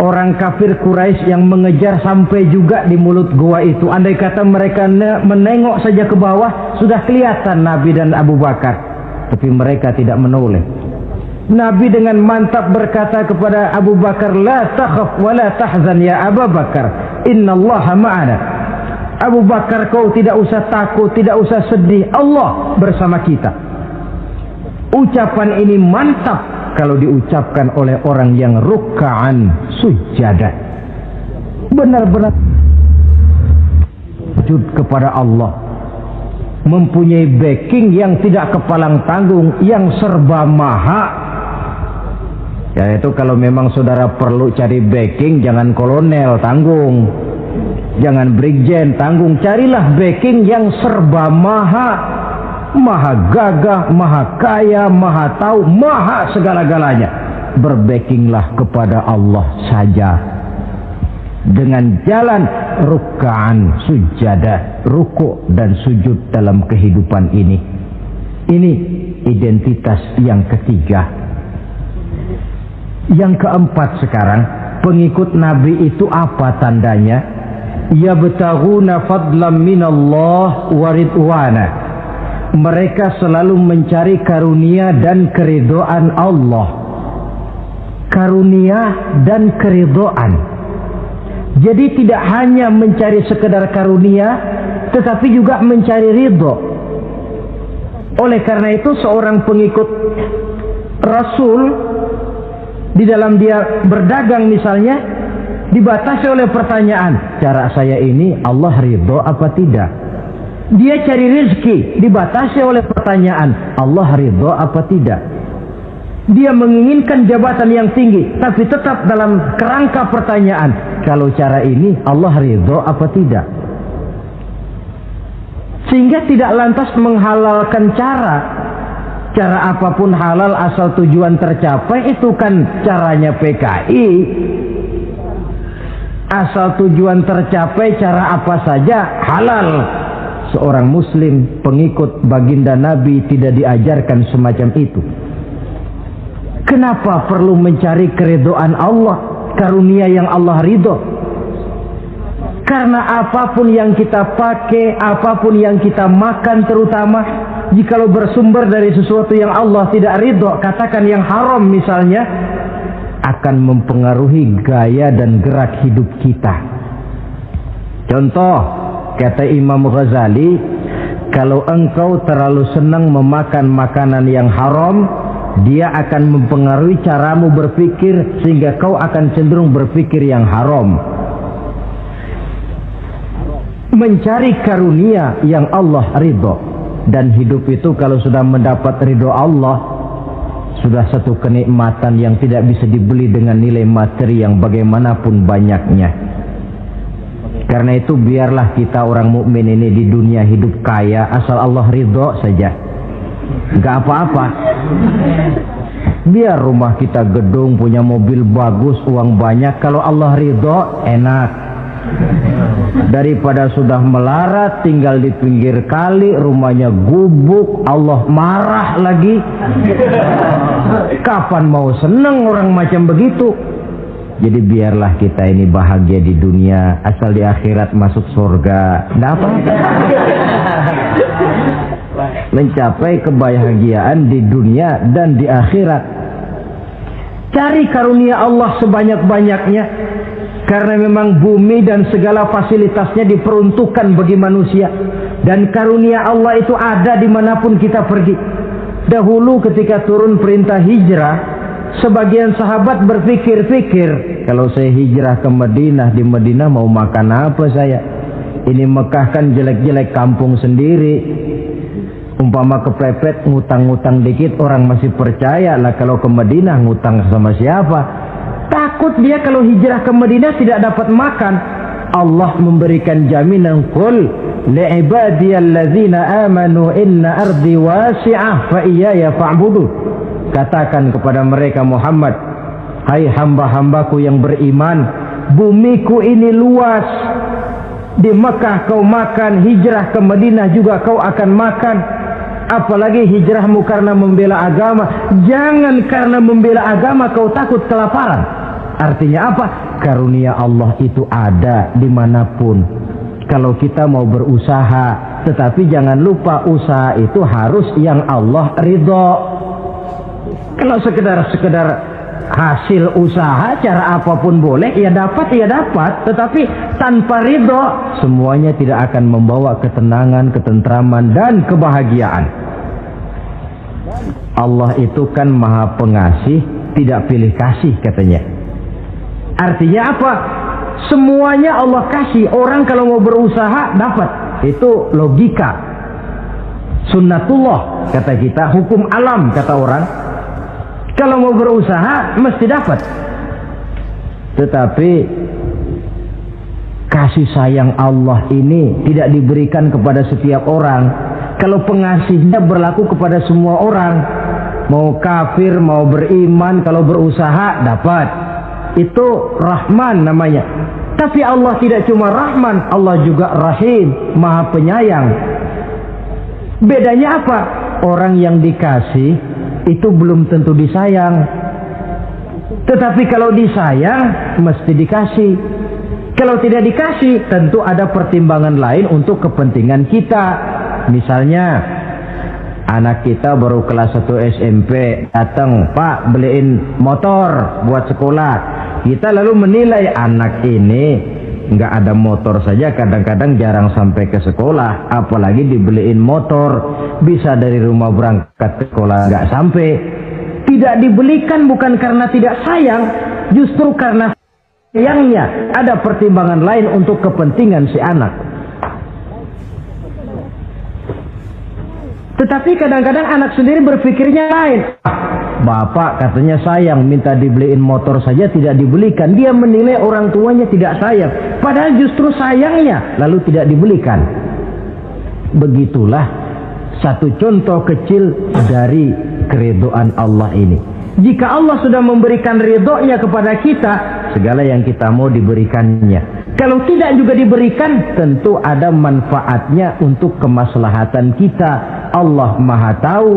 Orang kafir Quraisy yang mengejar sampai juga di mulut gua itu. Andai kata mereka menengok saja ke bawah, sudah kelihatan Nabi dan Abu Bakar, tapi mereka tidak menoleh. Nabi dengan mantap berkata kepada Abu Bakar, la takhaf wa la tahzan ya Abu Bakar, innallaha ma'ana. Abu Bakar, kau tidak usah takut, tidak usah sedih, Allah bersama kita. Ucapan ini mantap kalau diucapkan oleh orang yang ruk'an sujada, benar-benar sujud kepada Allah, mempunyai backing yang tidak kepalang tanggung, yang serba maha. Ya, itu kalau memang saudara perlu cari backing, jangan kolonel tanggung, jangan brigjen tanggung, carilah backing yang serba maha, maha gagah, maha kaya, maha tahu, maha segala-galanya. Berbackinglah kepada Allah saja dengan jalan ruk'an sujada, ruku' dan sujud dalam kehidupan ini. Ini identitas yang ketiga. Yang keempat sekarang, pengikut Nabi itu apa tandanya? Yabtaghuna fadlan minallah wa ridwana. Mereka selalu mencari karunia dan keridhaan Allah. Karunia dan keridhaan. Jadi tidak hanya mencari sekedar karunia, tetapi juga mencari ridho. Oleh karena itu seorang pengikut Rasul, di dalam dia berdagang misalnya, dibatasi oleh pertanyaan, cara saya ini Allah ridho apa tidak? Dia cari rezeki, dibatasi oleh pertanyaan, Allah ridho apa tidak? Dia menginginkan jabatan yang tinggi, tapi tetap dalam kerangka pertanyaan, kalau cara ini Allah ridho apa tidak? Sehingga tidak lantas menghalalkan cara apapun halal asal tujuan tercapai, itu kan caranya PKI. Asal tujuan tercapai, cara apa saja halal. Seorang muslim pengikut baginda Nabi tidak diajarkan semacam itu. Kenapa perlu mencari keridhaan Allah, karunia yang Allah ridho? Karena apapun yang kita pakai, apapun yang kita makan terutama, jikalau bersumber dari sesuatu yang Allah tidak ridho, katakan yang haram misalnya, akan mempengaruhi gaya dan gerak hidup kita. Contoh, kata Imam Ghazali, kalau engkau terlalu senang memakan makanan yang haram, dia akan mempengaruhi caramu berpikir sehingga kau akan cenderung berpikir yang haram. Mencari karunia yang Allah ridho, dan hidup itu kalau sudah mendapat ridho Allah, sudah satu kenikmatan yang tidak bisa dibeli dengan nilai materi yang bagaimanapun banyaknya. Karena itu biarlah kita orang mukmin ini di dunia hidup kaya asal Allah ridho saja, gak apa-apa. Biar rumah kita gedung, punya mobil bagus, uang banyak, kalau Allah ridho enak. Daripada sudah melarat tinggal di pinggir kali, rumahnya gubuk, Allah marah lagi. Kapan mau seneng orang macam begitu? Jadi biarlah kita ini bahagia di dunia, asal di akhirat masuk surga, nggak apa-apa. Mencapai kebahagiaan di dunia dan di akhirat. Cari karunia Allah sebanyak-banyaknya, karena memang bumi dan segala fasilitasnya diperuntukkan bagi manusia, dan karunia Allah itu ada dimanapun kita pergi. Dahulu ketika turun perintah hijrah, sebagian sahabat berpikir-pikir, kalau saya hijrah ke Madinah, di Madinah mau makan apa saya? Ini Mekah kan jelek-jelek, kampung sendiri. Umpama kepepet ngutang-ngutang dikit orang masih percaya lah, kalau ke Madinah ngutang sama siapa? Takut dia kalau hijrah ke Madinah tidak dapat makan. Allah memberikan jaminan, qul li'ibadiyallazina amanu inna ardi wasi'ah fa iyaya fa'budu. Katakan kepada mereka Muhammad, hai hamba-hambaku yang beriman, bumiku ini luas. Di Mekah kau makan, hijrah ke Madinah juga kau akan makan. Apalagi hijrahmu karena membela agama. Jangan karena membela agama kau takut kelaparan. Artinya apa? Karunia Allah itu ada dimanapun. Kalau kita mau berusaha, tetapi jangan lupa usaha itu harus yang Allah ridho. Kalau sekedar hasil usaha cara apapun boleh, ya dapat, tetapi tanpa ridho semuanya tidak akan membawa ketenangan, ketentraman dan kebahagiaan. Allah itu kan maha pengasih, tidak pilih kasih katanya. Artinya apa? Semuanya Allah kasih. Orang kalau mau berusaha dapat. Itu logika, sunnatullah kata kita, hukum alam kata orang. Kalau mau berusaha mesti dapat. Tetapi kasih sayang Allah ini tidak diberikan kepada setiap orang. Kalau pengasihnya berlaku kepada semua orang, mau kafir mau beriman, kalau berusaha dapat. Itu Rahman namanya. Tapi Allah tidak cuma Rahman, Allah juga Rahim, maha penyayang. Bedanya apa? Orang yang dikasih itu belum tentu disayang. Tetapi kalau disayang mesti dikasih. Kalau tidak dikasih tentu ada pertimbangan lain untuk kepentingan kita. Misalnya anak kita baru kelas 1 SMP datang, Pak beliin motor buat sekolah. Kita lalu menilai anak ini nggak ada motor saja kadang-kadang jarang sampai ke sekolah, apalagi dibeliin motor, bisa dari rumah berangkat ke sekolah nggak sampai. Tidak dibelikan bukan karena tidak sayang, justru karena sayangnya ada pertimbangan lain untuk kepentingan si anak. Tetapi kadang-kadang anak sendiri berpikirnya lain. Bapak katanya sayang, minta dibeliin motor saja tidak dibelikan. Dia menilai orang tuanya tidak sayang, padahal justru sayangnya lalu tidak dibelikan. Begitulah satu contoh kecil dari keridhaan Allah ini. Jika Allah sudah memberikan ridhonya kepada kita, segala yang kita mau diberikannya. Kalau tidak juga diberikan, tentu ada manfaatnya untuk kemaslahatan kita. Allah maha tahu.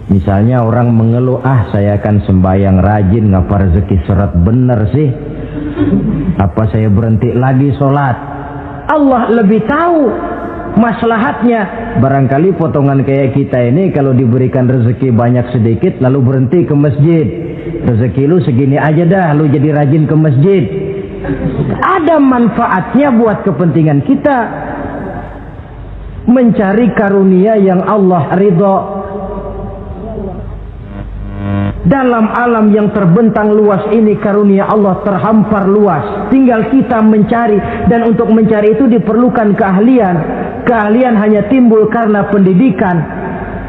Misalnya orang mengeluh, saya akan sembahyang rajin, ngapa rezeki seret bener sih? Apa saya berhenti lagi sholat? Allah lebih tahu. maslahatnya. Barangkali potongan kayak kita ini kalau diberikan rezeki banyak sedikit lalu berhenti ke masjid. Rezeki lu segini aja dah, lu jadi rajin ke masjid. Ada manfaatnya buat kepentingan kita. Mencari karunia yang Allah ridho. Dalam alam yang terbentang luas ini karunia Allah terhampar luas. Tinggal kita mencari, dan untuk mencari itu diperlukan keahlian. Keahlian hanya timbul karena pendidikan.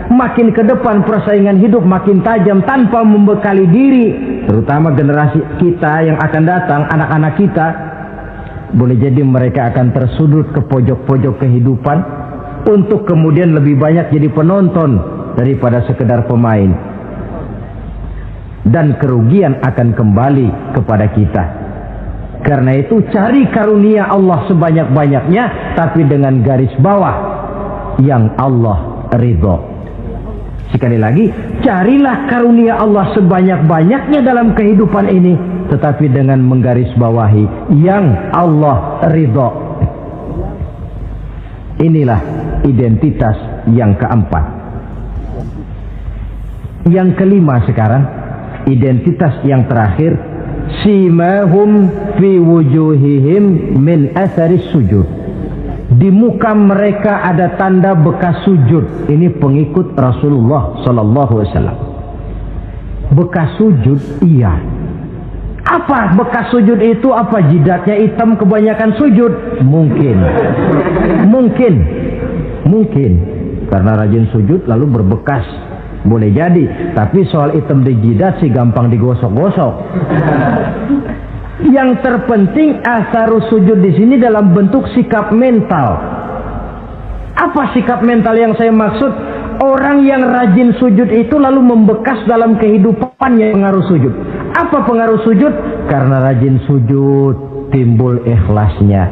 Makin ke depan persaingan hidup makin tajam tanpa membekali diri. Terutama generasi kita yang akan datang, anak-anak kita. Boleh jadi mereka akan tersudut ke pojok-pojok kehidupan untuk kemudian lebih banyak jadi penonton daripada sekedar pemain. Dan kerugian akan kembali kepada kita. Karena itu cari karunia Allah sebanyak-banyaknya, tapi dengan garis bawah yang Allah ridho. Sekali lagi, carilah karunia Allah sebanyak-banyaknya dalam kehidupan ini, tetapi dengan menggarisbawahi yang Allah ridho. Inilah identitas yang keempat. Yang kelima sekarang, identitas yang terakhir, simahum fi wujuhihim min athari sujud. Di muka mereka ada tanda bekas sujud. Ini pengikut Rasulullah sallallahu alaihi wasallam. Bekas sujud, iya. Apa bekas sujud itu? Apa jidatnya hitam kebanyakan sujud? Mungkin. Karena rajin sujud lalu berbekas. Boleh jadi, tapi soal hitam di jidat sih gampang digosok-gosok. Yang terpenting asarus sujud di sini dalam bentuk sikap mental. Apa sikap mental yang saya maksud? Orang yang rajin sujud itu lalu membekas dalam kehidupannya pengaruh sujud. Apa pengaruh sujud? Karena rajin sujud timbul ikhlasnya.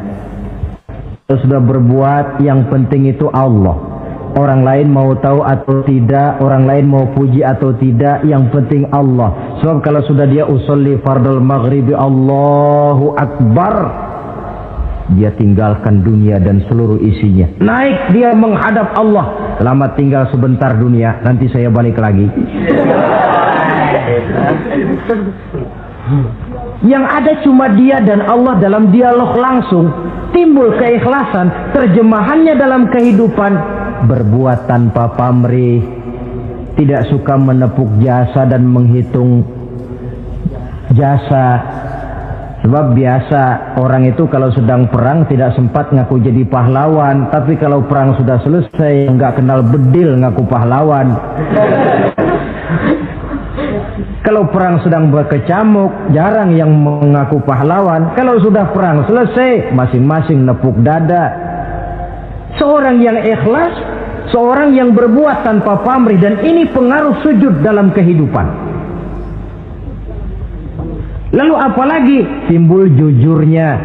Kalau sudah berbuat, yang penting itu Allah. Orang lain mau tahu atau tidak, orang lain mau puji atau tidak, yang penting Allah. Sebab kalau sudah dia usolli fardal maghribi Allahu Akbar, dia tinggalkan dunia dan seluruh isinya. Naik dia menghadap Allah. Selamat tinggal sebentar dunia, nanti saya balik lagi. Yang ada cuma dia dan Allah dalam dialog langsung. Timbul keikhlasan, terjemahannya dalam kehidupan. Berbuat tanpa pamrih, tidak suka menepuk jasa dan menghitung jasa. Sebab biasa orang itu kalau sedang perang tidak sempat ngaku jadi pahlawan, tapi kalau perang sudah selesai nggak kenal bedil ngaku pahlawan. Kalau perang sedang berkecamuk, jarang yang mengaku pahlawan. Kalau sudah perang selesai, masing-masing nepuk dada. Seorang yang ikhlas, seorang yang berbuat tanpa pamrih, dan ini pengaruh sujud dalam kehidupan. Lalu apalagi timbul jujurnya.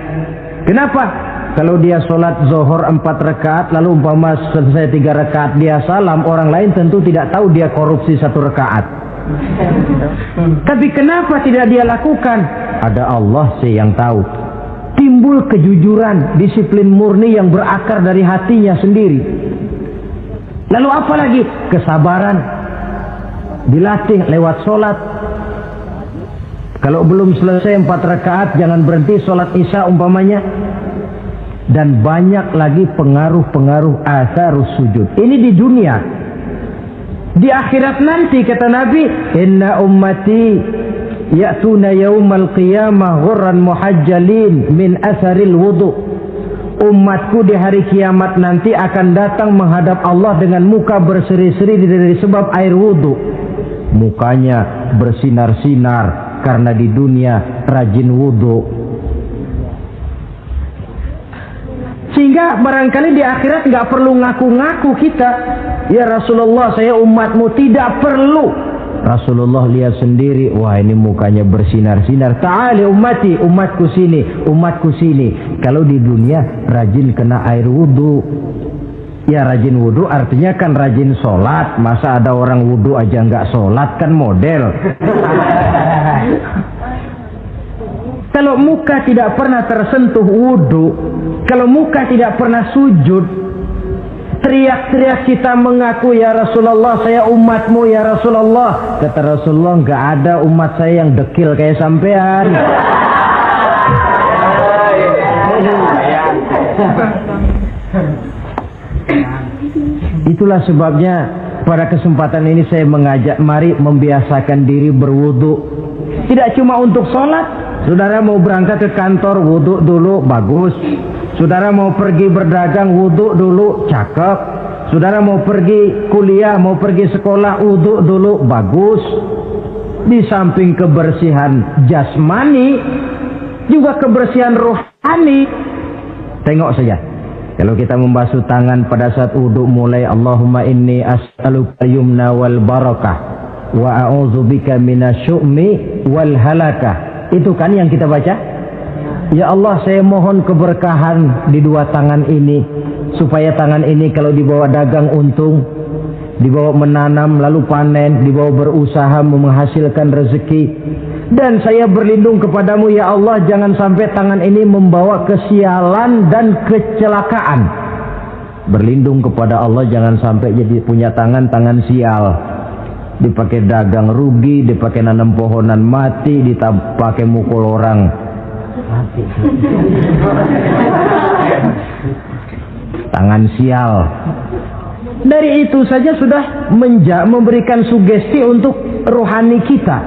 Kenapa? Kalau dia sholat zuhur 4 rakaat, lalu umpama selesai 3 rakaat dia salam, orang lain tentu tidak tahu dia korupsi 1 rakaat. Tapi kenapa tidak dia lakukan? Ada Allah sih yang tahu. Timbul kejujuran, disiplin murni yang berakar dari hatinya sendiri. Lalu apa lagi? Kesabaran. Dilatih lewat sholat. Kalau belum selesai 4 rakaat, jangan berhenti sholat isya umpamanya. Dan banyak lagi pengaruh-pengaruh asarus sujud. Ini di dunia. Di akhirat nanti kata Nabi, inna ummati ya'tuna yaumal qiyamah ghurran muhajjalin min asaril wudu. Umatku di hari kiamat nanti akan datang menghadap Allah dengan muka berseri-seri dari sebab air wudu. Mukanya bersinar-sinar karena di dunia rajin wudu. Sehingga barangkali di akhirat nggak perlu ngaku-ngaku kita. Ya Rasulullah, saya umatmu. Tidak perlu. Rasulullah lihat sendiri, wah ini mukanya bersinar-sinar. Ta'ali ummati, umatku sini, umatku sini. Kalau di dunia rajin kena air wudu. Ya rajin wudu artinya kan rajin sholat. Masa ada orang wudu aja nggak sholat, kan model. Kalau muka tidak pernah tersentuh wudu, kalau muka tidak pernah sujud, Teriak-teriak kita mengaku, ya Rasulullah, saya umatmu ya Rasulullah. Kata Rasulullah, nggak ada umat saya yang dekil kayak sampean. Itulah sebabnya pada kesempatan ini saya mengajak, mari membiasakan diri berwudu. Tidak cuma untuk sholat. Saudara mau berangkat ke kantor, wudu dulu, bagus. Saudara mau pergi berdagang, wudu dulu, cakep. Saudara mau pergi kuliah, mau pergi sekolah, wudu dulu, bagus. Di samping kebersihan jasmani, juga kebersihan rohani. Tengok saja. Kalau kita membasuh tangan pada saat wudu, mulai Allahumma inni as'aluka yumna wal barakah wa a'udzubika minasyu'mi wal halakah. Itu kan yang kita baca. Ya Allah, saya mohon keberkahan di dua tangan ini, supaya tangan ini kalau dibawa dagang untung, dibawa menanam lalu panen, dibawa berusaha menghasilkan rezeki. Dan saya berlindung kepadamu ya Allah, jangan sampai tangan ini membawa kesialan dan kecelakaan. Berlindung kepada Allah jangan sampai jadi punya tangan sial, dipakai dagang rugi, dipakai nanam pohonan mati, dipakai mukul orang. Tangan sial. Dari itu saja sudah memberikan sugesti untuk rohani kita.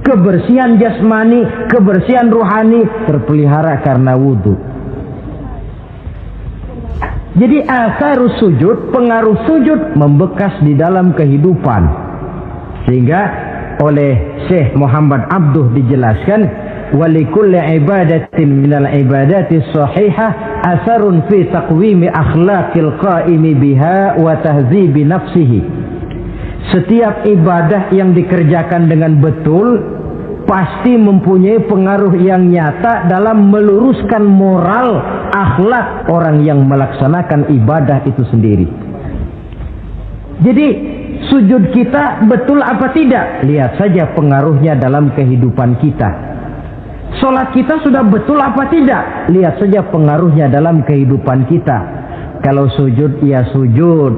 Kebersihan jasmani, kebersihan rohani terpelihara karena wudu. Jadi asarus sujud, pengaruh sujud membekas di dalam kehidupan. Sehingga oleh Syekh Muhammad Abduh dijelaskan, walikulli ibadatin minal ibadati sahihah asarun fi taqwimi akhlaqil qaimi biha wa tahzibi nafsihi. Setiap ibadah yang dikerjakan dengan betul pasti mempunyai pengaruh yang nyata dalam meluruskan moral akhlak orang yang melaksanakan ibadah itu sendiri. Jadi sujud kita betul apa tidak? Lihat saja pengaruhnya dalam kehidupan kita. Sholat kita sudah betul apa tidak? Lihat saja pengaruhnya dalam kehidupan kita. Kalau sujud ya sujud,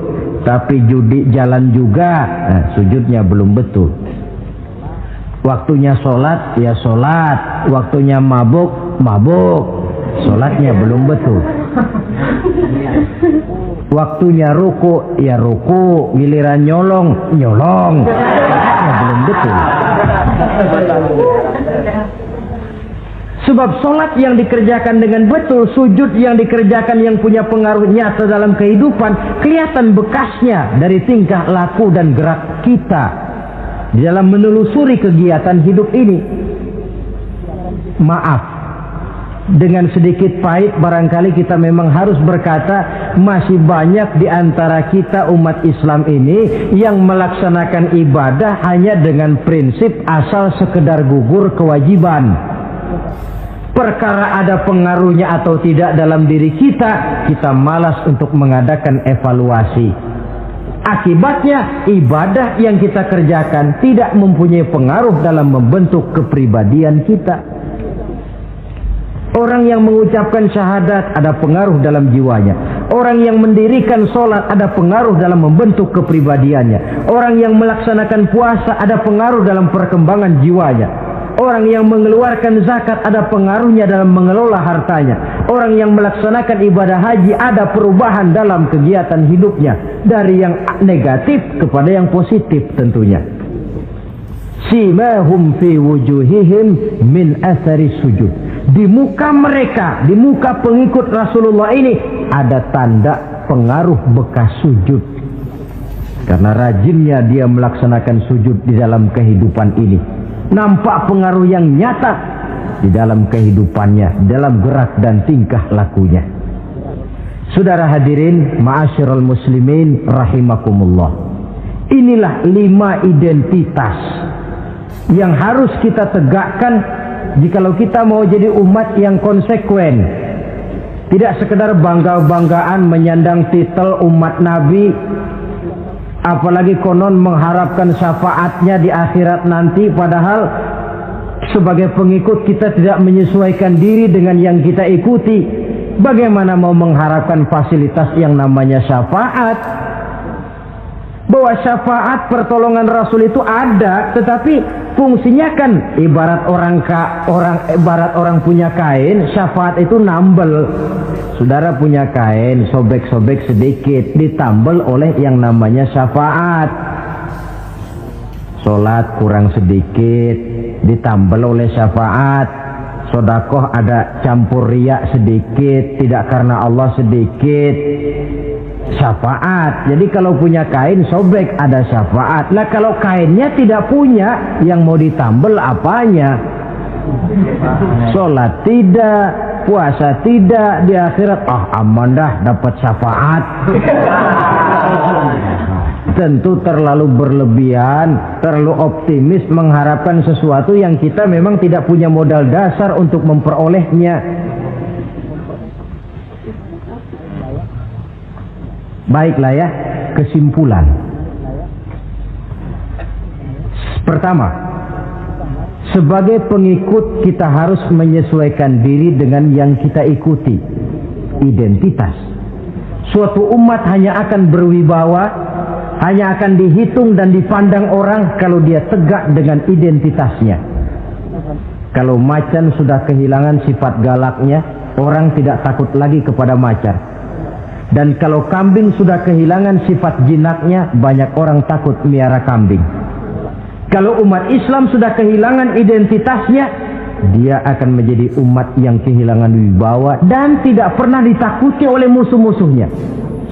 tapi judi jalan juga, nah, sujudnya belum betul. Waktunya sholat ya sholat, waktunya mabuk, sholatnya belum betul. Waktunya ruku ya ruku, giliran nyolong, sholatnya belum betul. Sebab sholat yang dikerjakan dengan betul, sujud yang dikerjakan yang punya pengaruh nyata dalam kehidupan, kelihatan bekasnya dari tingkah laku dan gerak kita di dalam menelusuri kegiatan hidup ini. Maaf, dengan sedikit pahit barangkali kita memang harus berkata, masih banyak di antara kita umat Islam ini yang melaksanakan ibadah hanya dengan prinsip asal sekedar gugur kewajiban. Perkara ada pengaruhnya atau tidak dalam diri kita malas untuk mengadakan evaluasi. Akibatnya ibadah yang kita kerjakan tidak mempunyai pengaruh dalam membentuk kepribadian kita. Orang yang mengucapkan syahadat ada pengaruh dalam jiwanya. Orang yang mendirikan sholat ada pengaruh dalam membentuk kepribadiannya. Orang yang melaksanakan puasa ada pengaruh dalam perkembangan jiwanya. Orang yang mengeluarkan zakat ada pengaruhnya dalam mengelola hartanya. Orang yang melaksanakan ibadah haji ada perubahan dalam kegiatan hidupnya. Dari yang negatif kepada yang positif tentunya. Simahum fi wujuhihim min athari sujud. Di muka mereka, di muka pengikut Rasulullah ini ada tanda pengaruh bekas sujud. Karena rajinnya dia melaksanakan sujud di dalam kehidupan ini. Nampak pengaruh yang nyata di dalam kehidupannya, dalam gerak dan tingkah lakunya. Saudara hadirin, ma'asyiral muslimin rahimakumullah. Inilah 5 identitas yang harus kita tegakkan jikalau kita mau jadi umat yang konsekuen. Tidak sekedar bangga-banggaan menyandang titel umat Nabi, apalagi konon mengharapkan syafaatnya di akhirat nanti, padahal sebagai pengikut kita tidak menyesuaikan diri dengan yang kita ikuti. bagaimana mau mengharapkan fasilitas yang namanya syafaat? Bahwa syafaat pertolongan Rasul itu ada, tetapi fungsinya kan ibarat orang punya kain, syafaat itu nambel. Saudara punya kain, sobek-sobek sedikit, ditambel oleh yang namanya syafaat. Sholat kurang sedikit, ditambel oleh syafaat. Sodakoh ada campur riya sedikit, tidak karena Allah sedikit, syafaat. Jadi kalau punya kain sobek ada syafaat. Lah kalau kainnya tidak punya, yang mau ditambel apanya? Sholat tidak, puasa tidak, di akhirat aman dah dapat syafaat. Tentu terlalu berlebihan, terlalu optimis mengharapkan sesuatu yang kita memang tidak punya modal dasar untuk memperolehnya. Baiklah ya, kesimpulan. Pertama, sebagai pengikut kita harus menyesuaikan diri dengan yang kita ikuti. Identitas. Suatu umat hanya akan berwibawa, hanya akan dihitung dan dipandang orang kalau dia tegak dengan identitasnya. Kalau macan sudah kehilangan sifat galaknya, orang tidak takut lagi kepada macan. Dan kalau kambing sudah kehilangan sifat jinaknya, banyak orang takut miara kambing. Kalau umat Islam sudah kehilangan identitasnya, dia akan menjadi umat yang kehilangan wibawa dan tidak pernah ditakuti oleh musuh-musuhnya.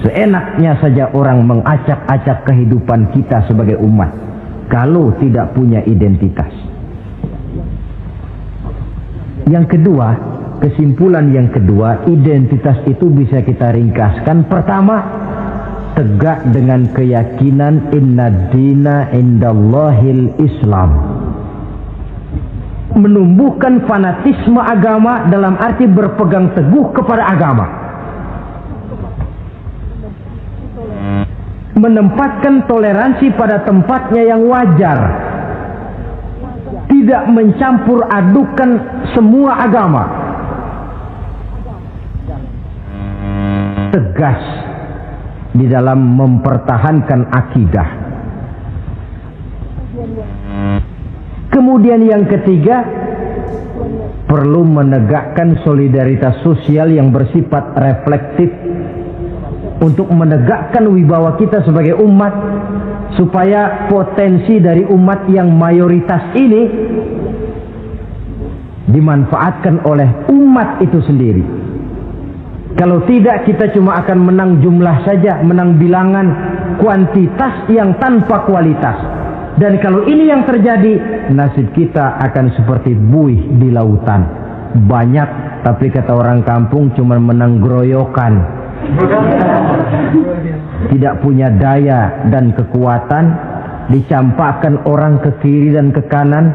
Seenaknya saja orang mengacak-acak kehidupan kita sebagai umat kalau tidak punya identitas. Yang kedua, kesimpulan yang kedua, identitas itu bisa kita ringkaskan. Pertama, tegak dengan keyakinan inna dina indallahil Islam. Menumbuhkan fanatisme agama dalam arti berpegang teguh kepada agama. Menempatkan toleransi pada tempatnya yang wajar. Tidak mencampur adukan semua agama. Tegas di dalam mempertahankan akidah. Kemudian yang ketiga, perlu menegakkan solidaritas sosial yang bersifat reflektif untuk menegakkan wibawa kita sebagai umat, supaya potensi dari umat yang mayoritas ini dimanfaatkan oleh umat itu sendiri. Kalau tidak, kita cuma akan menang jumlah saja, menang bilangan, kuantitas yang tanpa kualitas. Dan kalau ini yang terjadi, nasib kita akan seperti buih di lautan. Banyak, tapi kata orang kampung cuma menang groyokan. Tidak punya daya dan kekuatan, dicampakkan orang ke kiri dan ke kanan,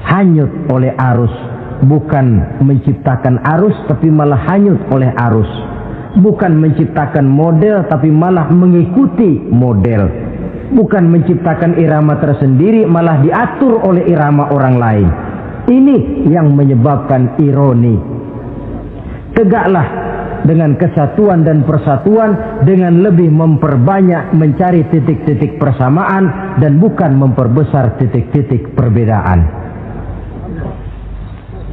hanyut oleh arus. Bukan menciptakan arus, tapi malah hanyut oleh arus. Bukan menciptakan model, tapi malah mengikuti model. Bukan menciptakan irama tersendiri, malah diatur oleh irama orang lain. Ini yang menyebabkan ironi. Tegaklah dengan kesatuan dan persatuan, dengan lebih memperbanyak mencari titik-titik persamaan dan bukan memperbesar titik-titik perbedaan.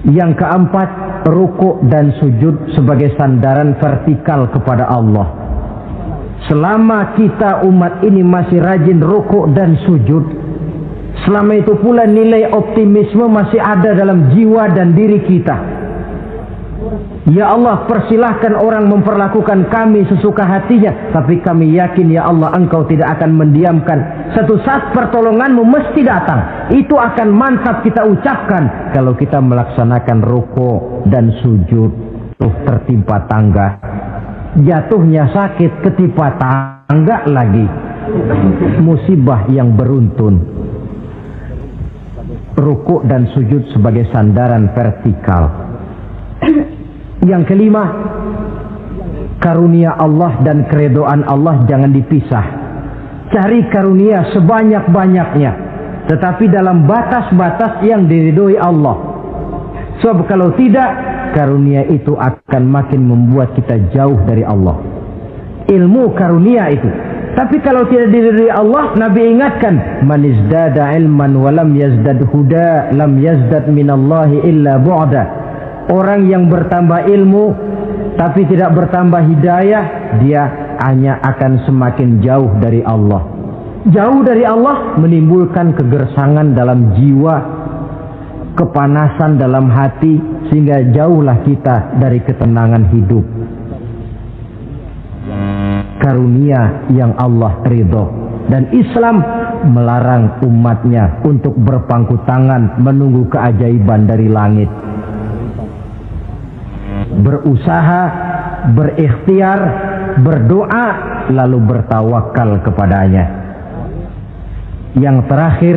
Yang keempat, rukuk dan sujud sebagai sandaran vertikal kepada Allah. Selama kita umat ini masih rajin rukuk dan sujud, selama itu pula nilai optimisme masih ada dalam jiwa dan diri kita. Ya Allah, persilahkan orang memperlakukan kami sesuka hatinya, tapi kami yakin ya Allah, Engkau tidak akan mendiamkan. Satu saat pertolonganmu mesti datang. Itu akan mantap kita ucapkan kalau kita melaksanakan rukuk dan sujud. Tertimpa tangga, jatuhnya sakit, ketimpa tangga lagi, musibah yang beruntun. Rukuk dan sujud sebagai sandaran vertikal. Yang kelima, karunia Allah dan keredoan Allah jangan dipisah. Cari karunia sebanyak-banyaknya, tetapi dalam batas-batas yang diridhoi Allah. Sebab kalau tidak, karunia itu akan makin membuat kita jauh dari Allah. Ilmu karunia itu. Tapi kalau tidak diridhoi Allah, Nabi ingatkan, man izdada ilman wa lam yazdad huda, lam yazdad minallahi illa bu'da. Orang yang bertambah ilmu tapi tidak bertambah hidayah, dia hanya akan semakin jauh dari Allah. Jauh dari Allah menimbulkan kegersangan dalam jiwa, kepanasan dalam hati, sehingga jauhlah kita dari ketenangan hidup. Karunia yang Allah ridho, dan Islam melarang umatnya untuk berpangku tangan menunggu keajaiban dari langit. Berusaha, berikhtiar, berdoa, lalu bertawakal kepadanya. Yang terakhir,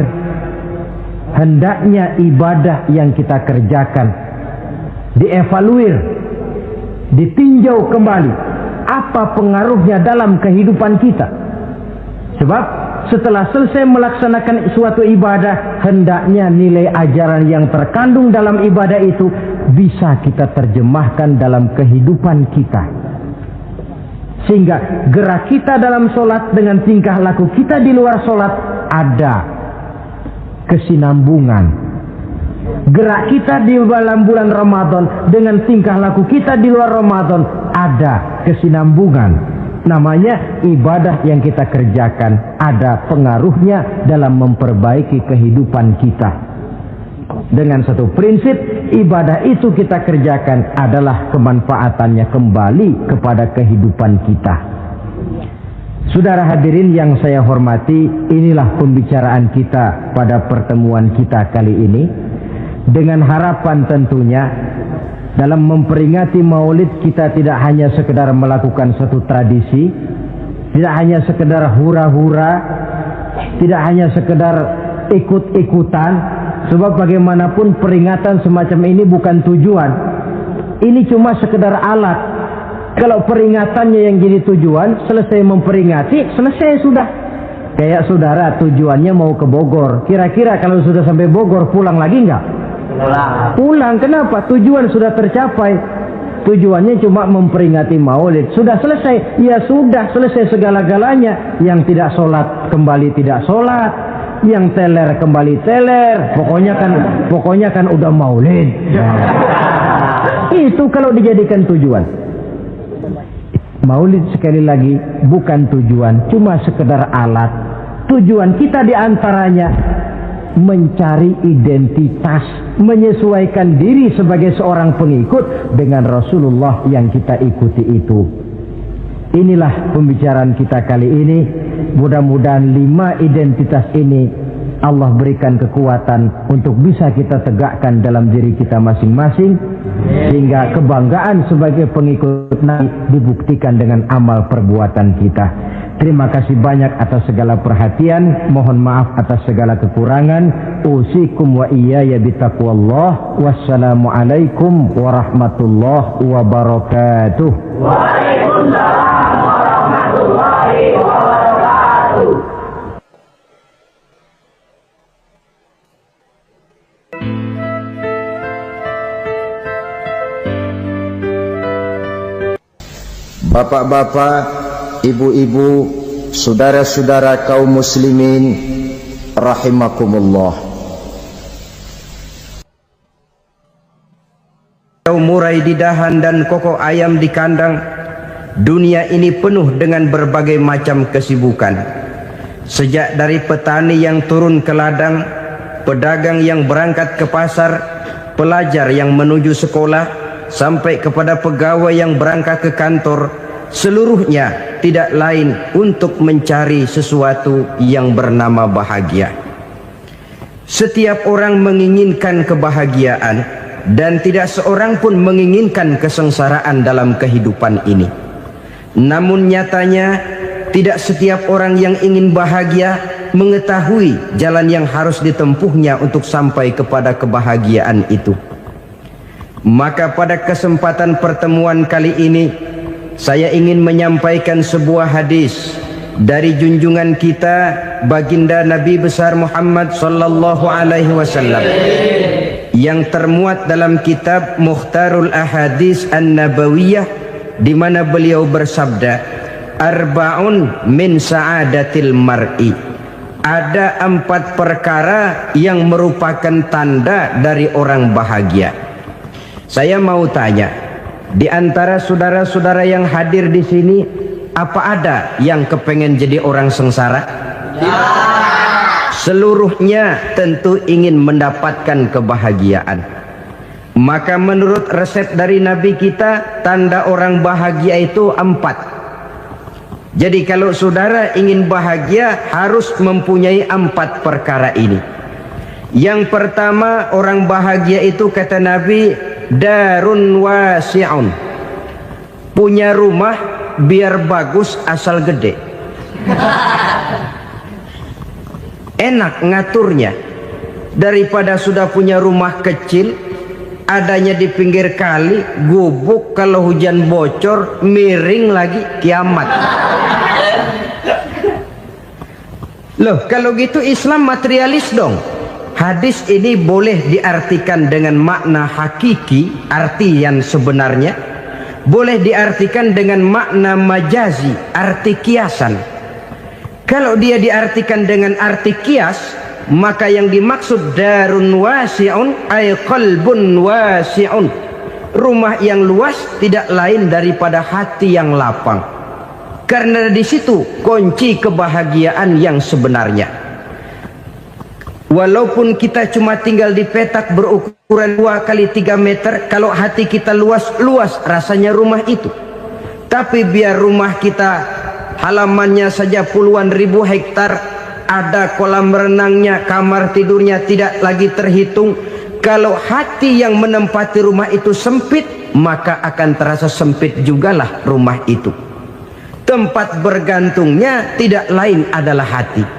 hendaknya ibadah yang kita kerjakan dievaluir, ditinjau kembali apa pengaruhnya dalam kehidupan kita. Sebab setelah selesai melaksanakan suatu ibadah, hendaknya nilai ajaran yang terkandung dalam ibadah itu bisa kita terjemahkan dalam kehidupan kita. Sehingga gerak kita dalam sholat dengan tingkah laku kita di luar sholat ada kesinambungan. Gerak kita di dalam bulan Ramadan dengan tingkah laku kita di luar Ramadan ada kesinambungan. Namanya ibadah yang kita kerjakan ada pengaruhnya dalam memperbaiki kehidupan kita. Dengan satu prinsip, ibadah itu kita kerjakan adalah kemanfaatannya kembali kepada kehidupan kita. Saudara hadirin yang saya hormati, inilah pembicaraan kita pada pertemuan kita kali ini. Dengan harapan tentunya dalam memperingati Maulid kita tidak hanya sekedar melakukan satu tradisi, tidak hanya sekedar hura-hura, tidak hanya sekedar ikut-ikutan. Sebab bagaimanapun peringatan semacam ini bukan tujuan. Ini cuma sekedar alat. Kalau peringatannya yang jadi tujuan, selesai memperingati, selesai sudah. Kayak saudara tujuannya mau ke Bogor. Kira-kira kalau sudah sampai Bogor pulang lagi enggak? Pulang. Kenapa? Tujuan sudah tercapai. Tujuannya cuma memperingati Maulid. Sudah selesai. Ya sudah selesai segala-galanya. Yang tidak sholat kembali tidak sholat. Yang teler kembali teler. Pokoknya kan udah Maulid. Itu kalau dijadikan tujuan. Maulid sekali lagi bukan tujuan, cuma sekedar alat. Tujuan kita diantaranya mencari identitas, menyesuaikan diri sebagai seorang pengikut dengan Rasulullah yang kita ikuti itu. Inilah pembicaraan kita kali ini. Mudah-mudahan 5 identitas ini Allah berikan kekuatan untuk bisa kita tegakkan dalam diri kita masing-masing, sehingga kebanggaan sebagai pengikut Nabi dibuktikan dengan amal perbuatan kita. Terima kasih banyak atas segala perhatian. Mohon maaf atas segala kekurangan. Usikum wa iyaya bitaqwallah. Wassalamualaikum warahmatullahi wabarakatuh. Waalaikumsalam warahmatullahi wabarakatuh. Bapak-bapak, ibu-ibu, saudara-saudara kaum muslimin rahimakumullah. Murai di dahan dan koko ayam di kandang. Dunia ini penuh dengan berbagai macam kesibukan. Sejak dari petani yang turun ke ladang, pedagang yang berangkat ke pasar, pelajar yang menuju sekolah, sampai kepada pegawai yang berangkat ke kantor, seluruhnya tidak lain untuk mencari sesuatu yang bernama bahagia. Setiap orang menginginkan kebahagiaan, dan tidak seorang pun menginginkan kesengsaraan dalam kehidupan ini. Namun nyatanya tidak setiap orang yang ingin bahagia mengetahui jalan yang harus ditempuhnya untuk sampai kepada kebahagiaan itu. Maka pada kesempatan pertemuan kali ini saya ingin menyampaikan sebuah hadis dari junjungan kita baginda Nabi besar Muhammad sallallahu alaihi wasallam yang termuat dalam kitab Mukhtarul Ahadits An-Nabawiyah, di mana beliau bersabda, arba'un min sa'adatil mar'i. Ada 4 perkara yang merupakan tanda dari orang bahagia. Saya mau tanya, di antara saudara-saudara yang hadir di sini, apa ada yang kepengen jadi orang sengsara? Ya. Seluruhnya tentu ingin mendapatkan kebahagiaan. Maka menurut resep dari Nabi kita, tanda orang bahagia itu 4. Jadi kalau saudara ingin bahagia, harus mempunyai 4 perkara ini. Yang pertama, orang bahagia itu kata Nabi, darun wasi'un. Punya rumah biar bagus asal gede. Enak ngaturnya. Daripada sudah punya rumah kecil, adanya di pinggir kali, gubuk, kalau hujan bocor, miring lagi, kiamat. Loh, kalau gitu Islam materialis dong. Hadis ini boleh diartikan dengan makna hakiki, arti yang sebenarnya. Boleh diartikan dengan makna majazi, arti kiasan. Kalau dia diartikan dengan arti kias, maka yang dimaksud darun wasi'un ay qalbun wasi'un. Rumah yang luas tidak lain daripada hati yang lapang. Karena di situ kunci kebahagiaan yang sebenarnya. Walaupun kita cuma tinggal di petak berukuran 2 kali 3 meter, kalau hati kita luas-luas rasanya rumah itu. Tapi biar rumah kita halamannya saja puluhan ribu hektar, ada kolam renangnya, kamar tidurnya tidak lagi terhitung. Kalau hati yang menempati rumah itu sempit, maka akan terasa sempit jugalah rumah itu. Tempat bergantungnya tidak lain adalah hati.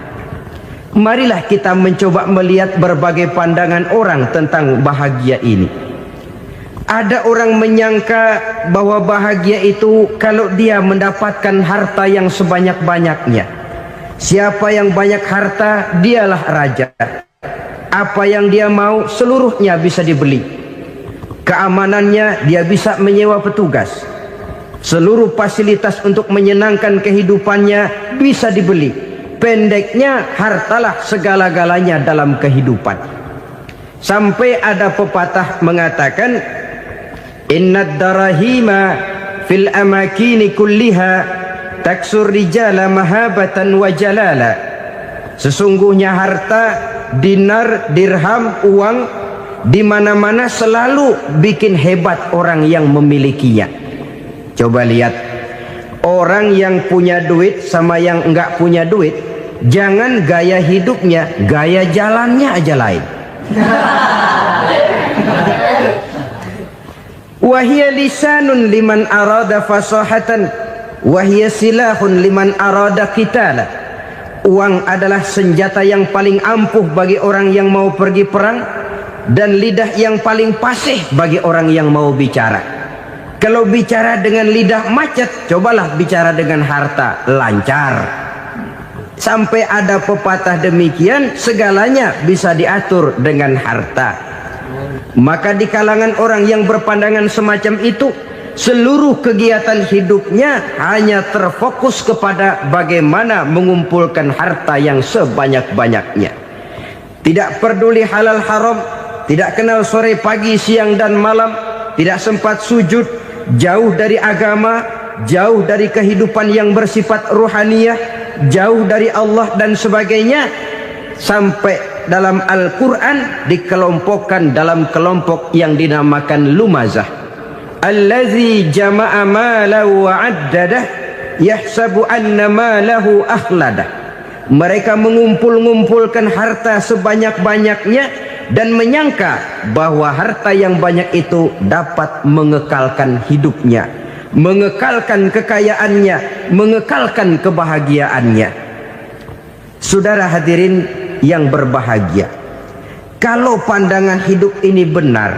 Marilah kita mencoba melihat berbagai pandangan orang tentang bahagia ini. Ada orang menyangka bahwa bahagia itu kalau dia mendapatkan harta yang sebanyak-banyaknya. Siapa yang banyak harta, dialah raja. Apa yang dia mau, seluruhnya bisa dibeli. Keamanannya, dia bisa menyewa petugas. Seluruh fasilitas untuk menyenangkan kehidupannya bisa dibeli. Pendeknya, hartalah segala-galanya dalam kehidupan. Sampai ada pepatah mengatakan, innad darahima fil amakini kulliha taksur rijala mahabatan wa jalala. Sesungguhnya harta, dinar, dirham, uang di mana-mana selalu bikin hebat orang yang memilikinya. Coba lihat, orang yang punya duit sama yang enggak punya duit, jangan gaya hidupnya, gaya jalannya aja lain. Wahia lisanun liman arada fasahatan, wahia silahun liman arada qitala. Uang adalah senjata yang paling ampuh bagi orang yang mau pergi perang, dan lidah yang paling fasih bagi orang yang mau bicara. Kalau bicara dengan lidah macet, cobalah bicara dengan harta, lancar. Sampai ada pepatah demikian, segalanya bisa diatur dengan harta. Maka di kalangan orang yang berpandangan semacam itu, seluruh kegiatan hidupnya hanya terfokus kepada bagaimana mengumpulkan harta yang sebanyak-banyaknya. Tidak peduli halal haram, tidak kenal sore pagi siang dan malam, tidak sempat sujud, jauh dari agama, jauh dari kehidupan yang bersifat ruhaniyah, jauh dari Allah dan sebagainya. Sampai dalam Al-Quran dikelompokkan dalam kelompok yang dinamakan lumazah. Allazi jama'a malahu wa'addadah yahsabu anna malahu akhladah. Mereka mengumpul-ngumpulkan harta sebanyak-banyaknya dan menyangka bahwa harta yang banyak itu dapat mengekalkan hidupnya, mengekalkan kekayaannya, mengekalkan kebahagiaannya. Saudara hadirin yang berbahagia, kalau pandangan hidup ini benar,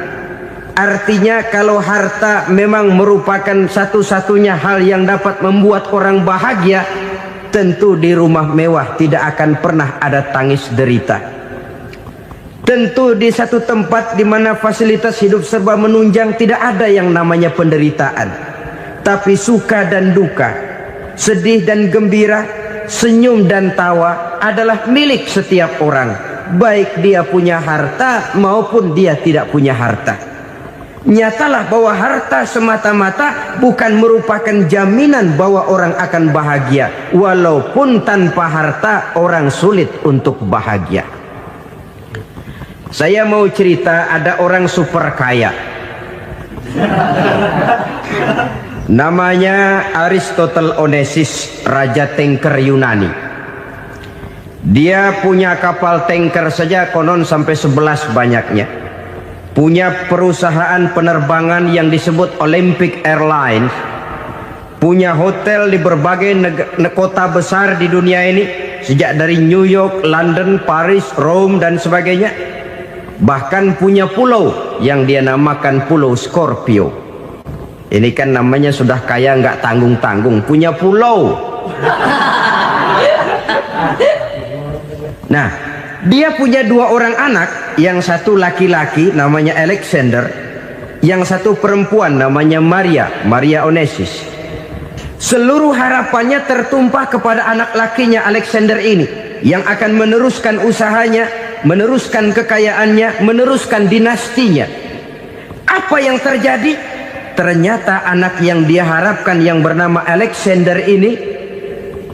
artinya kalau harta memang merupakan satu-satunya hal yang dapat membuat orang bahagia, tentu di rumah mewah tidak akan pernah ada tangis derita. Tentu di satu tempat di mana fasilitas hidup serba menunjang tidak ada yang namanya penderitaan. Tapi suka dan duka, sedih dan gembira, senyum dan tawa adalah milik setiap orang, baik dia punya harta maupun dia tidak punya harta. Nyatalah bahwa harta semata-mata bukan merupakan jaminan bahwa orang akan bahagia, walaupun tanpa harta orang sulit untuk bahagia. Saya mau cerita, ada orang super kaya, namanya Aristotle Onesimus, raja tanker Yunani. Dia punya kapal tanker saja konon sampai 11 banyaknya. Punya perusahaan penerbangan yang disebut Olympic Airlines. Punya hotel di berbagai kota besar di dunia ini, sejak dari New York, London, Paris, Rome dan sebagainya. Bahkan punya pulau yang dia namakan Pulau Scorpio. Ini kan namanya sudah kaya nggak tanggung-tanggung, punya pulau. Nah, dia punya 2 orang anak, yang satu laki-laki namanya Alexander, yang satu perempuan namanya Maria Onesimus. Seluruh harapannya tertumpah kepada anak lakinya Alexander ini, yang akan meneruskan usahanya, meneruskan kekayaannya, meneruskan dinastinya. Apa yang terjadi? Ternyata anak yang dia harapkan yang bernama Alexander ini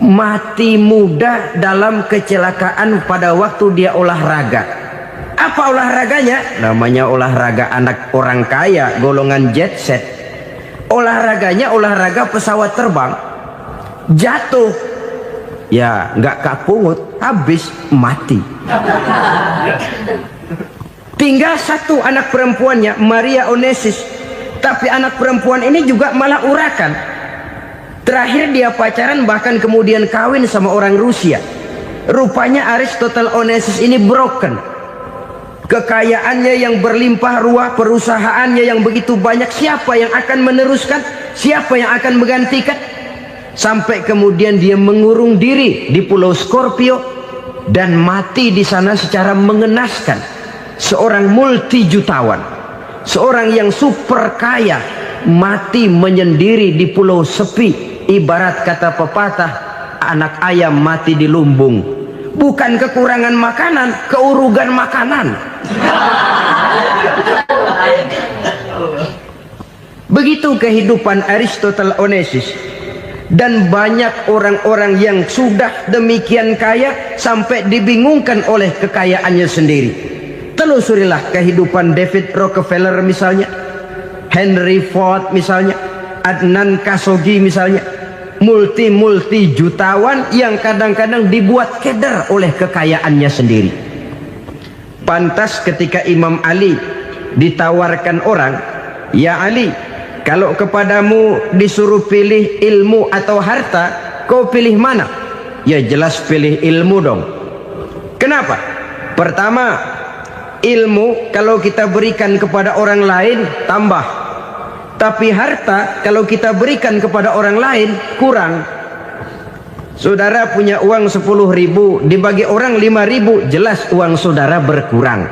mati muda dalam kecelakaan pada waktu dia olahraga. Apa olahraganya? Namanya olahraga anak orang kaya, golongan jet set. Olahraganya olahraga pesawat terbang. Jatuh, ya nggak kapungut, habis mati. Tinggal satu anak perempuannya, Maria Onesimus. Tapi anak perempuan ini juga malah urakan. Terakhir dia pacaran, bahkan kemudian kawin sama orang Rusia. Rupanya Aristotle Onesimus ini broken. Kekayaannya yang berlimpah ruah, perusahaannya yang begitu banyak, siapa yang akan meneruskan? Siapa yang akan menggantikan? Sampai kemudian dia mengurung diri di Pulau Scorpio dan mati di sana secara mengenaskan. Seorang multi jutawan, seorang yang super kaya, mati menyendiri di pulau sepi. Ibarat kata pepatah, anak ayam mati di lumbung. Bukan kekurangan makanan, keurugan makanan. Begitu kehidupan Aristotle Onesimus. Dan banyak orang-orang yang sudah demikian kaya sampai dibingungkan oleh kekayaannya sendiri. Telusurilah kehidupan David Rockefeller misalnya, Henry Ford misalnya, Adnan Khashoggi misalnya. Multi jutawan yang kadang-kadang dibuat keder oleh kekayaannya sendiri. Pantas ketika Imam Ali ditawarkan orang, "Ya Ali, kalau kepadamu disuruh pilih ilmu atau harta, kau pilih mana?" Ya jelas pilih ilmu dong. Kenapa? Pertama, ilmu kalau kita berikan kepada orang lain tambah. Tapi harta kalau kita berikan kepada orang lain kurang. Saudara punya uang 10.000, dibagi orang 5.000, jelas uang saudara berkurang.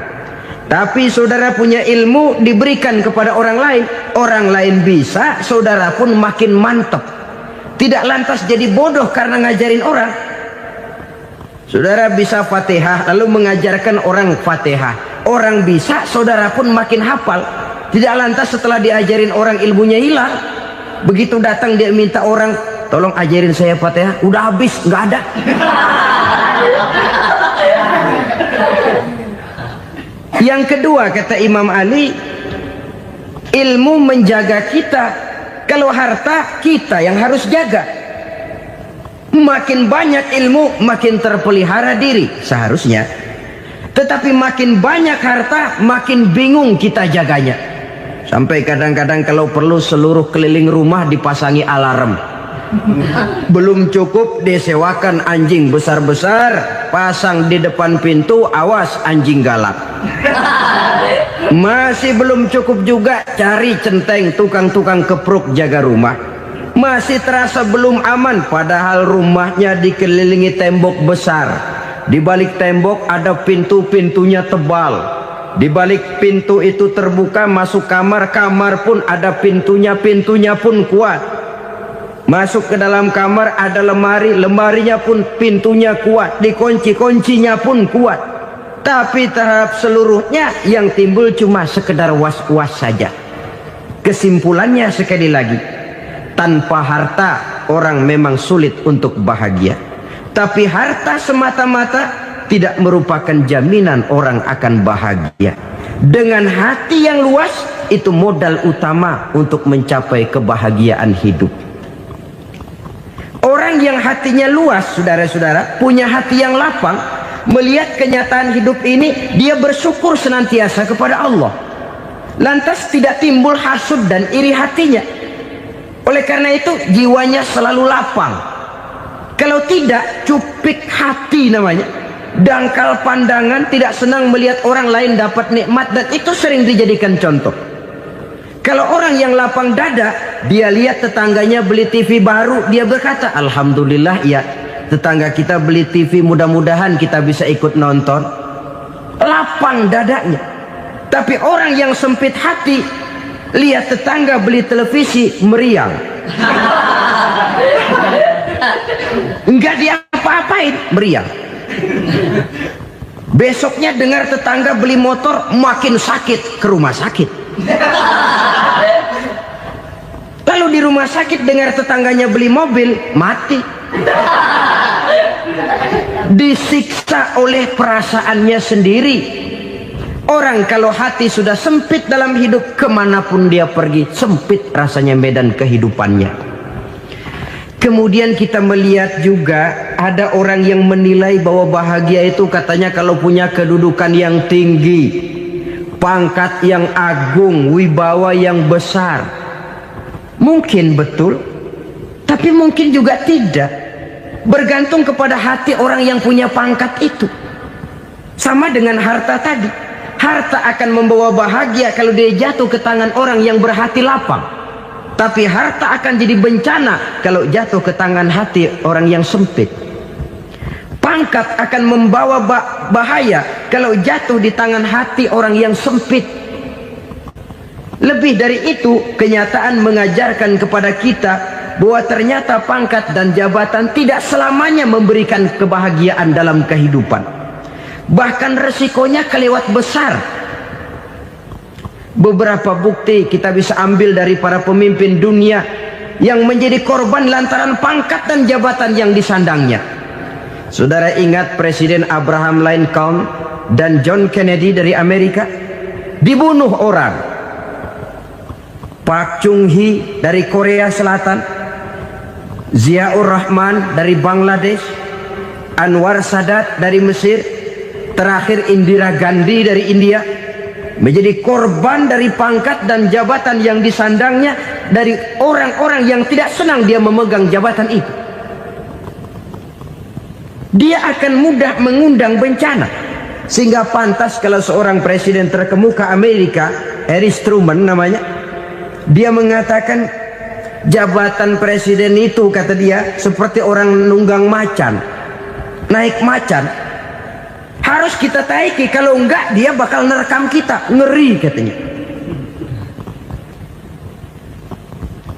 Tapi saudara punya ilmu, diberikan kepada orang lain bisa, saudara pun makin mantap. Tidak lantas jadi bodoh karena ngajarin orang. Saudara bisa Fatihah lalu mengajarkan orang Fatihah. Orang bisa, saudara pun makin hafal. Tidak lantas setelah diajarin orang ilmunya hilang. Begitu datang dia minta orang, "Tolong ajarin saya Fatihah." Udah habis, nggak ada. Yang kedua kata Imam Ali, ilmu menjaga kita. Kalau harta kita yang harus jaga. Makin banyak ilmu makin terpelihara diri seharusnya. Tetapi makin banyak harta makin bingung kita jaganya. Sampai kadang-kadang kalau perlu seluruh keliling rumah dipasangi alarm. Belum cukup disewakan anjing besar-besar, pasang di depan pintu, awas anjing galak. Masih belum cukup juga, cari centeng tukang-tukang kepruk jaga rumah. Masih terasa belum aman, padahal rumahnya dikelilingi tembok besar. Di balik tembok ada pintu-pintunya tebal. Di balik pintu itu terbuka masuk kamar, kamar pun ada pintunya, pintunya pun kuat. Masuk ke dalam kamar ada lemari, lemarinya pun pintunya kuat, dikunci, kuncinya pun kuat. Tapi terhadap seluruhnya yang timbul cuma sekedar was-was saja. Kesimpulannya sekali lagi, tanpa harta orang memang sulit untuk bahagia. Tapi harta semata-mata tidak merupakan jaminan orang akan bahagia. Dengan hati yang luas, itu modal utama untuk mencapai kebahagiaan hidup. Orang yang hatinya luas, saudara-saudara, punya hati yang lapang, melihat kenyataan hidup ini, dia bersyukur senantiasa kepada Allah. Lantas tidak timbul hasud dan iri hatinya. Oleh karena itu jiwanya selalu lapang. Kalau tidak, cupik hati namanya, dangkal pandangan, tidak senang melihat orang lain dapat nikmat, dan itu sering dijadikan contoh. Kalau orang yang lapang dada, dia lihat tetangganya beli TV baru, dia berkata, alhamdulillah ya, tetangga kita beli TV, mudah-mudahan kita bisa ikut nonton. Lapang dadanya. Tapi orang yang sempit hati, lihat tetangga beli televisi, meriang. Enggak diapa-apain, meriang. Besoknya dengar tetangga beli motor, makin sakit, ke rumah sakit. Lalu di rumah sakit dengar tetangganya beli mobil, mati. Disiksa oleh perasaannya sendiri. Orang kalau hati sudah sempit dalam hidup, kemanapun dia pergi, sempit rasanya medan kehidupannya. Kemudian kita melihat juga ada orang yang menilai bahwa bahagia itu katanya kalau punya kedudukan yang tinggi, pangkat yang agung, wibawa yang besar. Mungkin betul, tapi mungkin juga tidak. Bergantung kepada hati orang yang punya pangkat itu. Sama dengan harta tadi. Harta akan membawa bahagia kalau dia jatuh ke tangan orang yang berhati lapang. Tapi harta akan jadi bencana kalau jatuh ke tangan hati orang yang sempit. Pangkat akan membawa bahaya kalau jatuh di tangan hati orang yang sempit. Lebih dari itu, kenyataan mengajarkan kepada kita bahwa ternyata pangkat dan jabatan tidak selamanya memberikan kebahagiaan dalam kehidupan. Bahkan resikonya kelewat besar. Beberapa bukti kita bisa ambil dari para pemimpin dunia yang menjadi korban lantaran pangkat dan jabatan yang disandangnya. Saudara ingat Presiden Abraham Lincoln dan John Kennedy dari Amerika? Dibunuh orang. Park Chung-hee dari Korea Selatan, Ziaur Rahman dari Bangladesh, Anwar Sadat dari Mesir, terakhir Indira Gandhi dari India, menjadi korban dari pangkat dan jabatan yang disandangnya dari orang-orang yang tidak senang dia memegang jabatan itu. Dia akan mudah mengundang bencana. Sehingga pantas kalau seorang presiden terkemuka Amerika, Harry Truman namanya, dia mengatakan jabatan presiden itu, kata dia, seperti orang nunggang macan, naik macan. Harus kita taiki, kalau enggak dia bakal nerekam kita, ngeri katanya.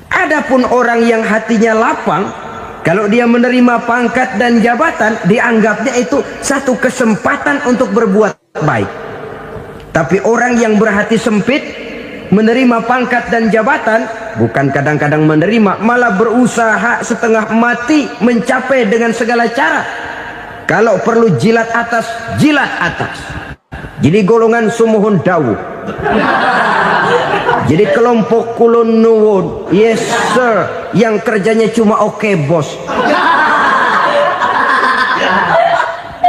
Adapun orang yang hatinya lapang, kalau dia menerima pangkat dan jabatan, dianggapnya itu satu kesempatan untuk berbuat baik. Tapi orang yang berhati sempit, menerima pangkat dan jabatan, bukan kadang-kadang menerima, malah berusaha setengah mati mencapai dengan segala cara. Kalau perlu jilat atas, jilat atas. Jadi golongan sumuhun dawu. Jadi kelompok kulon nuwun, yes sir, yang kerjanya cuma oke bos.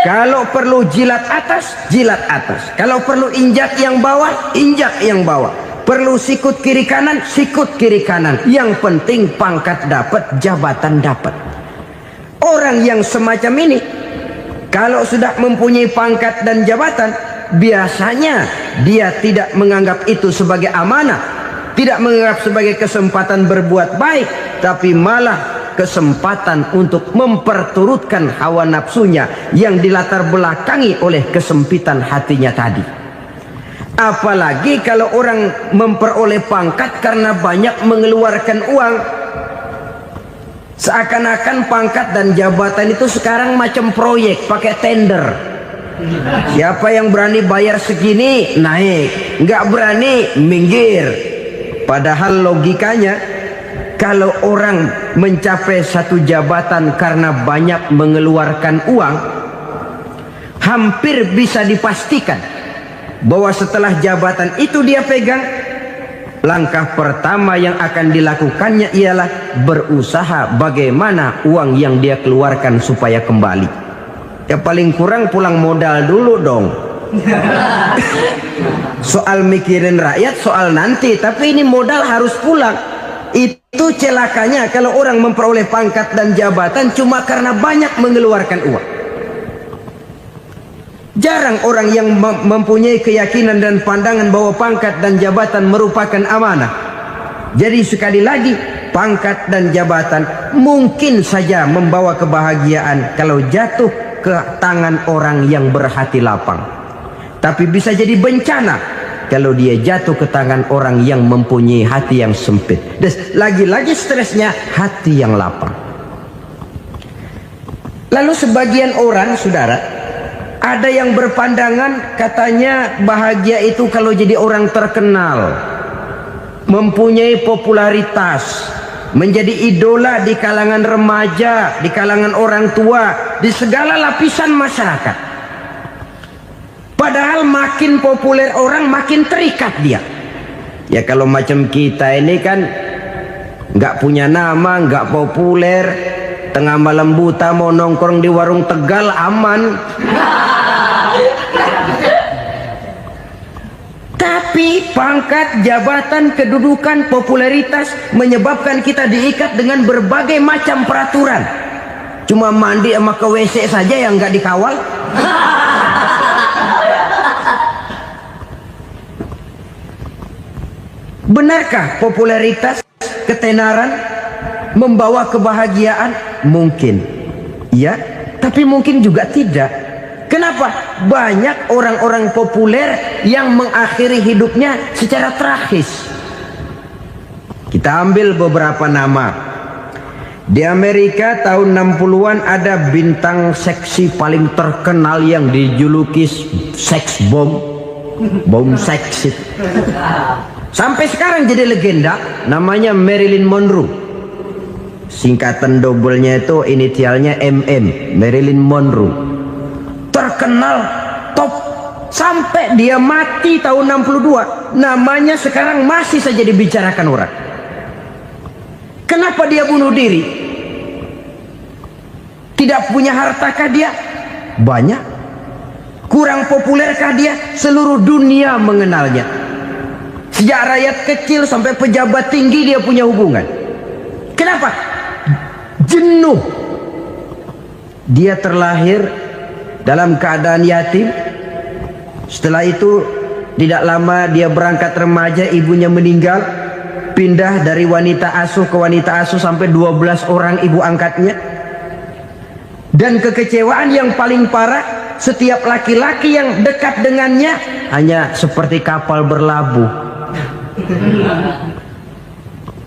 Kalau perlu jilat atas, jilat atas. Kalau perlu injak yang bawah, injak yang bawah. Perlu sikut kiri kanan, sikut kiri kanan. Yang penting pangkat dapat, jabatan dapat. Orang yang semacam ini, kalau sudah mempunyai pangkat dan jabatan, biasanya dia tidak menganggap itu sebagai amanah, tidak menganggap sebagai kesempatan berbuat baik, tapi malah kesempatan untuk memperturutkan hawa nafsunya yang dilatar belakangi oleh kesempitan hatinya tadi. Apalagi kalau orang memperoleh pangkat karena banyak mengeluarkan uang. Seakan-akan pangkat dan jabatan itu sekarang macam proyek pakai tender. Siapa yang berani bayar segini naik, nggak berani minggir. Padahal logikanya kalau orang mencapai satu jabatan karena banyak mengeluarkan uang, hampir bisa dipastikan bahwa setelah jabatan itu dia pegang, langkah pertama yang akan dilakukannya ialah berusaha bagaimana uang yang dia keluarkan supaya kembali. Ya paling kurang pulang modal dulu dong. Soal mikirin rakyat soal nanti, tapi ini modal harus pulang. Itu celakanya kalau orang memperoleh pangkat dan jabatan cuma karena banyak mengeluarkan uang. Jarang orang yang mempunyai keyakinan dan pandangan bahwa pangkat dan jabatan merupakan amanah. Jadi sekali lagi, pangkat dan jabatan mungkin saja membawa kebahagiaan kalau jatuh ke tangan orang yang berhati lapang. Tapi bisa jadi bencana kalau dia jatuh ke tangan orang yang mempunyai hati yang sempit. Dan lagi-lagi stresnya hati yang lapang. Lalu sebagian orang, saudara, ada yang berpandangan katanya bahagia itu kalau jadi orang terkenal, mempunyai popularitas, menjadi idola di kalangan remaja, di kalangan orang tua, di segala lapisan masyarakat. Padahal makin populer orang makin terikat dia. Ya kalau macam kita ini kan nggak punya nama, nggak populer, tengah malam buta mau nongkrong di warung Tegal aman. Tapi pangkat, jabatan, kedudukan, popularitas menyebabkan kita diikat dengan berbagai macam peraturan. Cuma mandi sama ke WC saja yang nggak dikawal. Benarkah popularitas, ketenaran membawa kebahagiaan? Mungkin. Ya, tapi mungkin juga tidak. Kenapa? Banyak orang-orang populer yang mengakhiri hidupnya secara tragis. Kita ambil beberapa nama. Di Amerika tahun 60-an ada bintang seksi paling terkenal yang dijuluki seks bom. Bom seks. Sampai sekarang jadi legenda, namanya Marilyn Monroe. Singkatan doublenya itu inisialnya MM, Marilyn Monroe. Terkenal top sampai dia mati tahun 62, namanya sekarang masih saja dibicarakan orang. Kenapa dia bunuh diri? Tidak punya hartakah dia? Banyak. Kurang populerkah dia? Seluruh dunia mengenalnya. Sejak rakyat kecil sampai pejabat tinggi dia punya hubungan. Kenapa? Jenuh. Dia terlahir dalam keadaan yatim. Setelah itu tidak lama dia berangkat remaja, ibunya meninggal. Pindah dari wanita asuh ke wanita asuh sampai 12 orang ibu angkatnya. Dan kekecewaan yang paling parah, setiap laki-laki yang dekat dengannya hanya seperti kapal berlabuh.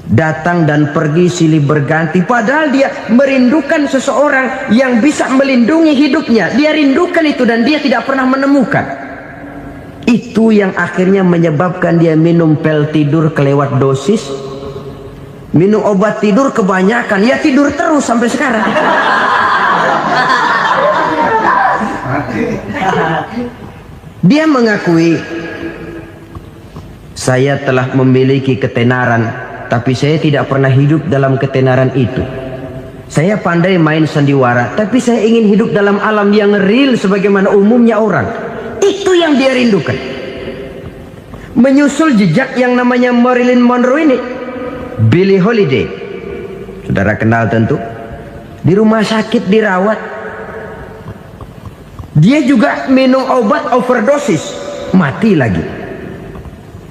Datang dan pergi silih berganti. Padahal dia merindukan seseorang yang bisa melindungi hidupnya. Dia rindukan itu dan dia tidak pernah menemukan. Itu yang akhirnya menyebabkan dia minum pil tidur kelewat dosis, minum obat tidur kebanyakan. Ya tidur terus sampai sekarang. Dia mengakui, saya telah memiliki ketenaran, tapi saya tidak pernah hidup dalam ketenaran itu. Saya pandai main sandiwara, tapi saya ingin hidup dalam alam yang real sebagaimana umumnya orang. Itu yang dia rindukan. Menyusul jejak yang namanya Marilyn Monroe ini, Billie Holiday, saudara kenal tentu, di rumah sakit dirawat. Dia juga minum obat overdosis, mati lagi.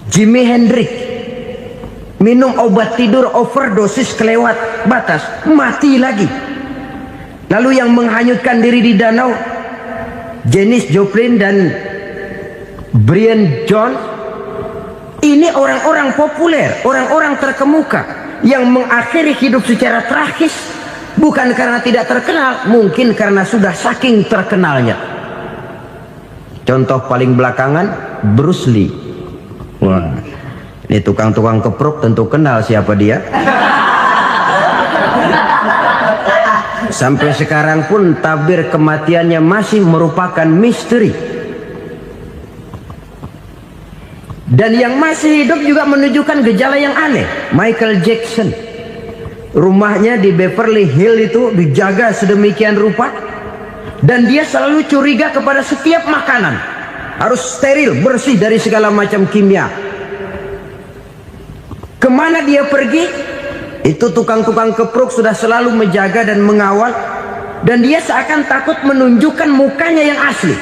Jimi Hendrix minum obat tidur overdosis kelewat batas, mati lagi. Lalu yang menghanyutkan diri di danau, Janis Joplin dan Brian Jones, ini orang-orang populer, orang-orang terkemuka yang mengakhiri hidup secara tragis, bukan karena tidak terkenal, mungkin karena sudah saking terkenalnya. Contoh paling belakangan, Bruce Lee. Wah, ini tukang-tukang keprok tentu kenal siapa dia. Sampai sekarang pun tabir kematiannya masih merupakan misteri. Dan yang masih hidup juga menunjukkan gejala yang aneh. Michael Jackson, rumahnya di Beverly Hills itu dijaga sedemikian rupa, dan dia selalu curiga kepada setiap makanan harus steril, bersih dari segala macam kimia. Kemana dia pergi, itu tukang-tukang keprok sudah selalu menjaga dan mengawal, dan dia seakan takut menunjukkan mukanya yang asli.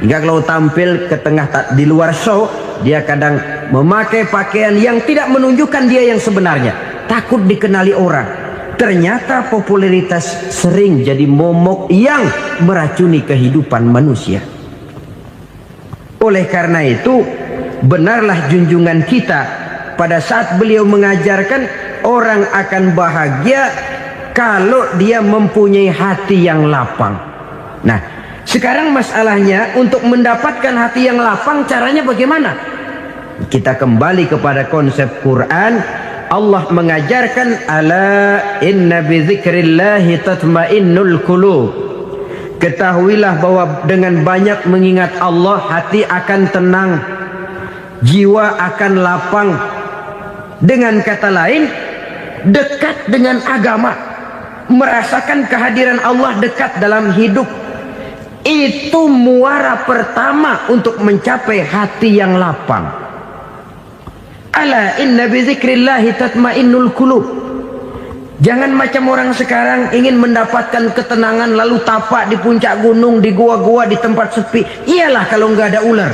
Hingga kalau tampil ke tengah di luar show, dia kadang memakai pakaian yang tidak menunjukkan dia yang sebenarnya, takut dikenali orang. Ternyata popularitas sering jadi momok yang meracuni kehidupan manusia. Oleh karena itu, benarlah junjungan kita pada saat beliau mengajarkan orang akan bahagia kalau dia mempunyai hati yang lapang. Nah, sekarang masalahnya untuk mendapatkan hati yang lapang, caranya bagaimana? Kita kembali kepada konsep Quran. Allah mengajarkan, ala inna bi dzikrillahi tatmainnul qulub. Ketahuilah bahwa dengan banyak mengingat Allah, hati akan tenang, jiwa akan lapang. Dengan kata lain, dekat dengan agama, merasakan kehadiran Allah dekat dalam hidup, itu muara pertama untuk mencapai hati yang lapang. Ala inna bi dzikrillahi tatmainnul qulub. Jangan macam orang sekarang ingin mendapatkan ketenangan lalu tapak di puncak gunung, di gua-gua, di tempat sepi. Iyalah kalau nggak ada ular.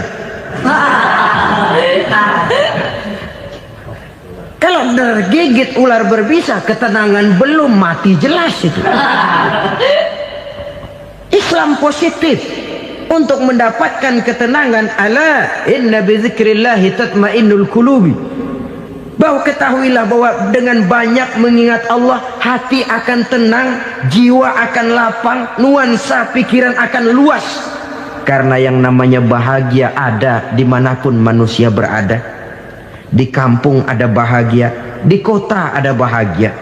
Kalau tergigit ular berbisa, ketenangan belum, mati jelas itu. Islam positif untuk mendapatkan ketenangan. Ala inna bi dzikrillahi tatmainnul qulubi. Bahwa ketahuilah bahwa dengan banyak mengingat Allah, hati akan tenang, jiwa akan lapang, nuansa pikiran akan luas. Karena yang namanya bahagia ada dimanapun manusia berada. Di kampung ada bahagia, di kota ada bahagia,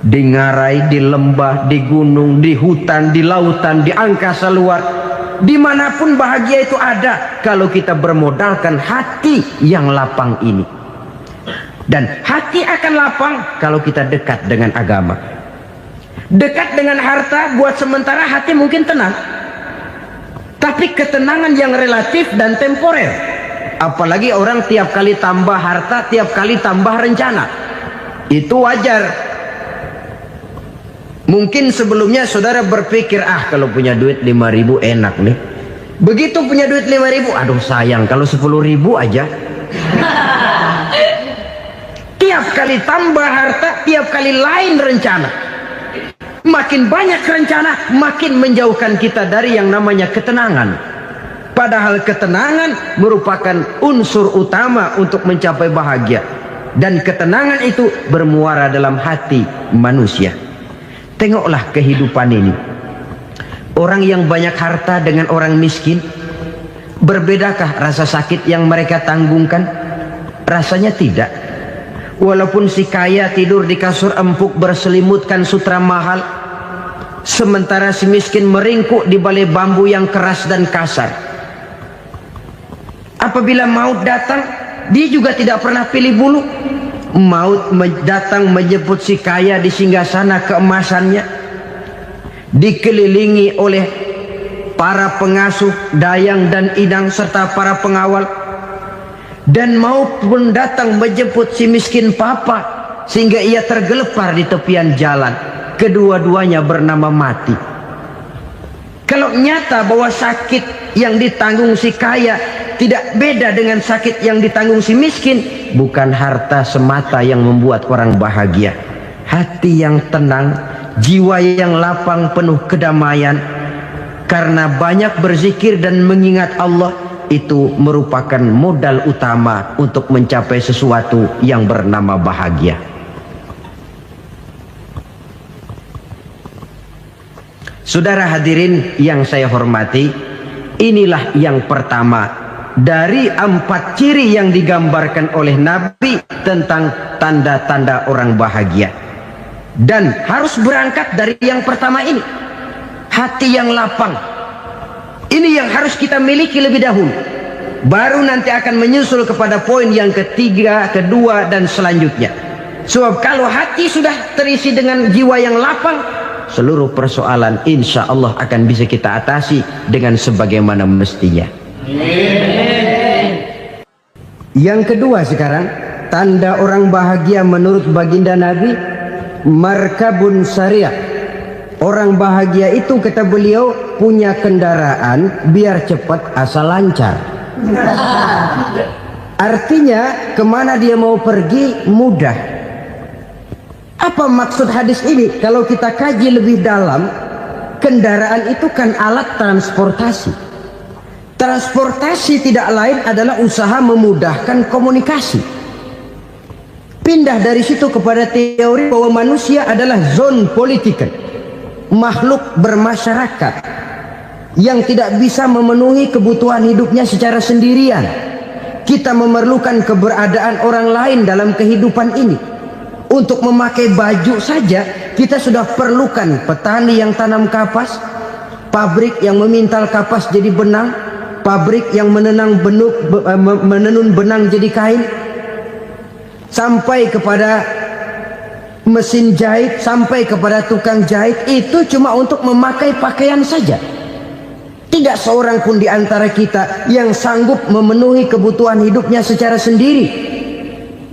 di ngarai, di lembah, di gunung, di hutan, di lautan, di angkasa luar, dimanapun bahagia itu ada kalau kita bermodalkan hati yang lapang ini. Dan hati akan lapang kalau kita dekat dengan agama. Dekat dengan harta buat sementara hati mungkin tenang, tapi ketenangan yang relatif dan temporer. Apalagi orang tiap kali tambah harta, tiap kali tambah rencana. Itu wajar. Mungkin sebelumnya saudara berpikir, kalau punya duit 5.000 enak nih. Begitu punya duit 5.000, aduh sayang kalau 10.000 aja. Tiap kali tambah harta, tiap kali lain rencana. Makin banyak rencana, makin menjauhkan kita dari yang namanya ketenangan. Padahal ketenangan merupakan unsur utama untuk mencapai bahagia. Dan ketenangan itu bermuara dalam hati manusia. Tengoklah kehidupan ini. Orang yang banyak harta dengan orang miskin, berbedakah rasa sakit yang mereka tanggungkan? Rasanya tidak. Walaupun si kaya tidur di kasur empuk berselimutkan sutra mahal, sementara si miskin meringkuk di balai bambu yang keras dan kasar. Apabila maut datang, dia juga tidak pernah pilih bulu. Maut datang menjemput si kaya di singgasana keemasannya, dikelilingi oleh para pengasuh, dayang dan idang serta para pengawal. Dan maut pun datang menjemput si miskin papa, sehingga ia tergelepar di tepian jalan. Kedua-duanya bernama mati. Kalau nyata bahwa sakit yang ditanggung si kaya tidak beda dengan sakit yang ditanggung si miskin. Bukan harta semata yang membuat orang bahagia. Hati yang tenang, jiwa yang lapang penuh kedamaian karena banyak berzikir dan mengingat Allah, itu merupakan modal utama untuk mencapai sesuatu yang bernama bahagia. Saudara hadirin yang saya hormati, inilah yang pertama dari 4 ciri yang digambarkan oleh Nabi tentang tanda-tanda orang bahagia. Dan harus berangkat dari yang pertama ini, hati yang lapang. Ini yang harus kita miliki lebih dahulu. Baru nanti akan menyusul kepada poin yang ketiga, kedua, dan selanjutnya. Sebab kalau hati sudah terisi dengan jiwa yang lapang, seluruh persoalan insya Allah akan bisa kita atasi dengan sebagaimana mestinya. Yang kedua sekarang, tanda orang bahagia menurut baginda Nabi, markabun syariah. Orang bahagia itu, kata beliau, punya kendaraan biar cepat asal lancar. Artinya kemana dia mau pergi mudah. Apa maksud hadis ini? Kalau kita kaji lebih dalam, kendaraan itu kan alat transportasi. Transportasi tidak lain adalah usaha memudahkan komunikasi. Pindah dari situ kepada teori bahwa manusia adalah zon political, makhluk bermasyarakat yang tidak bisa memenuhi kebutuhan hidupnya secara sendirian. Kita memerlukan keberadaan orang lain dalam kehidupan ini. Untuk memakai baju saja kita sudah perlukan petani yang tanam kapas, pabrik yang memintal kapas jadi benang, pabrik yang menenun benang jadi kain, sampai kepada mesin jahit, sampai kepada tukang jahit. Itu cuma untuk memakai pakaian saja. Tidak seorang pun di antara kita yang sanggup memenuhi kebutuhan hidupnya secara sendiri.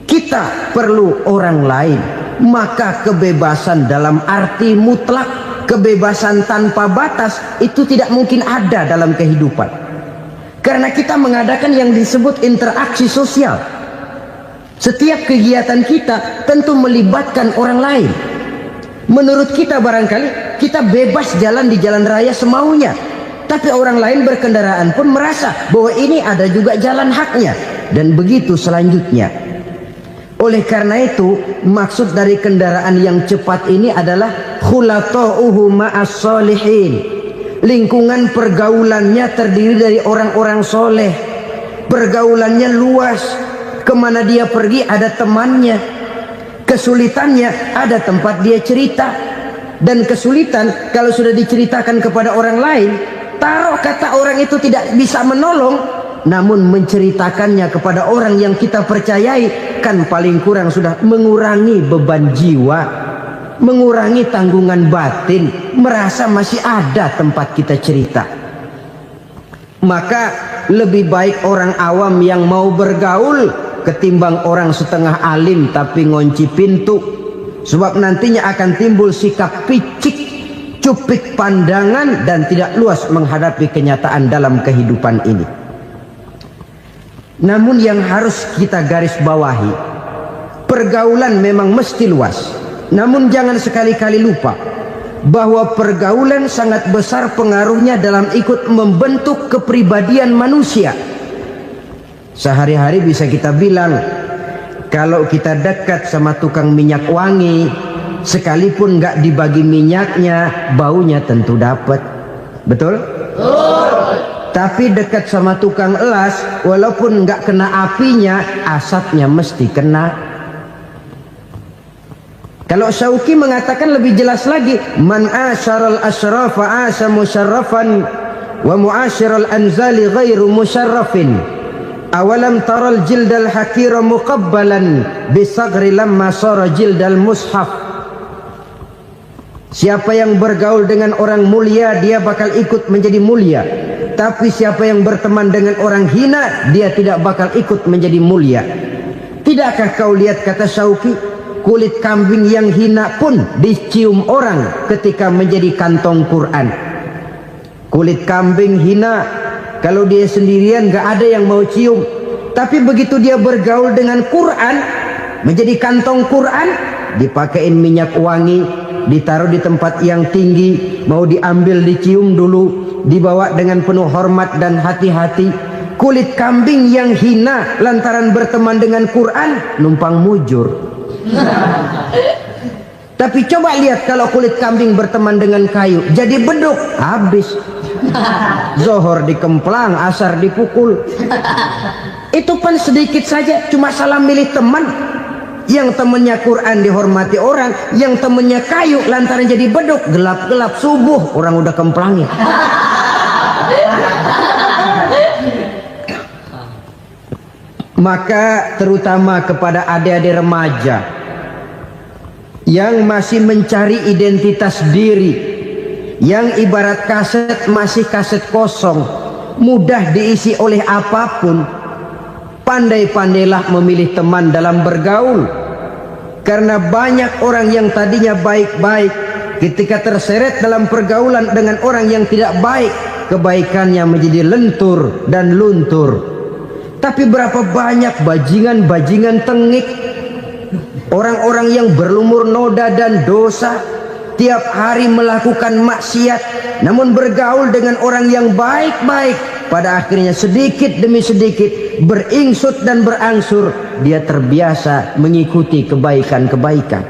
Kita perlu orang lain. Maka kebebasan dalam arti mutlak, kebebasan tanpa batas, itu tidak mungkin ada dalam kehidupan. Karena kita mengadakan yang disebut interaksi sosial. Setiap kegiatan kita tentu melibatkan orang lain. Menurut kita barangkali kita bebas jalan di jalan raya semaunya, tapi orang lain berkendaraan pun merasa bahwa ini ada juga jalan haknya, dan begitu selanjutnya. Oleh karena itu, maksud dari kendaraan yang cepat ini adalah khulatuhu ma'as solihin. Lingkungan pergaulannya terdiri dari orang-orang soleh. Pergaulannya luas. Kemana dia pergi ada temannya. Kesulitannya ada tempat dia cerita. Dan kesulitan kalau sudah diceritakan kepada orang lain, taruh kata orang itu tidak bisa menolong, namun menceritakannya kepada orang yang kita percayai, kan paling kurang sudah mengurangi beban jiwa, mengurangi tanggungan batin, merasa masih ada tempat kita cerita. Maka lebih baik orang awam yang mau bergaul ketimbang orang setengah alim tapi ngunci pintu. Sebab nantinya akan timbul sikap picik, cupik pandangan, dan tidak luas menghadapi kenyataan dalam kehidupan ini. Namun yang harus kita garis bawahi, pergaulan memang mesti luas. Namun jangan sekali-kali lupa bahwa pergaulan sangat besar pengaruhnya dalam ikut membentuk kepribadian manusia. Sehari-hari bisa kita bilang, kalau kita dekat sama tukang minyak wangi, sekalipun nggak dibagi minyaknya, baunya tentu dapat. Betul? Tapi dekat sama tukang elas, walaupun nggak kena apinya, asapnya mesti kena. Kalau Syauqi mengatakan lebih jelas lagi, man asyaral asrafa asa musyarrafan wa muasyiral anzali ghairu musyarrafin. Awalam taral jildal hakira muqabbalan bisagri lamma sara jildal mushaf. Siapa yang bergaul dengan orang mulia, dia bakal ikut menjadi mulia. Tapi siapa yang berteman dengan orang hina, dia tidak bakal ikut menjadi mulia. Tidakkah kau lihat, kata Syauqi, kulit kambing yang hina pun dicium orang ketika menjadi kantong Quran. Kulit kambing hina Kalau dia sendirian gak ada yang mau cium. Tapi begitu dia bergaul dengan Quran, menjadi kantong Quran, dipakein minyak wangi, ditaruh di tempat yang tinggi, mau diambil dicium dulu, dibawa dengan penuh hormat dan hati-hati. Kulit kambing yang hina lantaran berteman dengan Quran numpang mujur. Tapi coba lihat kalau kulit kambing berteman dengan kayu, jadi beduk, habis. Zohor dikemplang, asar dipukul. Itu pun sedikit saja, cuma salah milih teman. Yang temannya Quran dihormati orang, yang temannya kayu lantaran jadi beduk, gelap-gelap subuh orang udah kemplangin. Maka terutama kepada adik-adik remaja yang masih mencari identitas diri, yang ibarat kaset masih kaset kosong, mudah diisi oleh apapun, pandai-pandailah memilih teman dalam bergaul. Karena banyak orang yang tadinya baik-baik, ketika terseret dalam pergaulan dengan orang yang tidak baik, kebaikannya menjadi lentur dan luntur. Tapi berapa banyak bajingan-bajingan tengik, orang-orang yang berlumur noda dan dosa, tiap hari melakukan maksiat, namun bergaul dengan orang yang baik-baik, pada akhirnya sedikit demi sedikit beringsut dan berangsur dia terbiasa mengikuti kebaikan-kebaikan.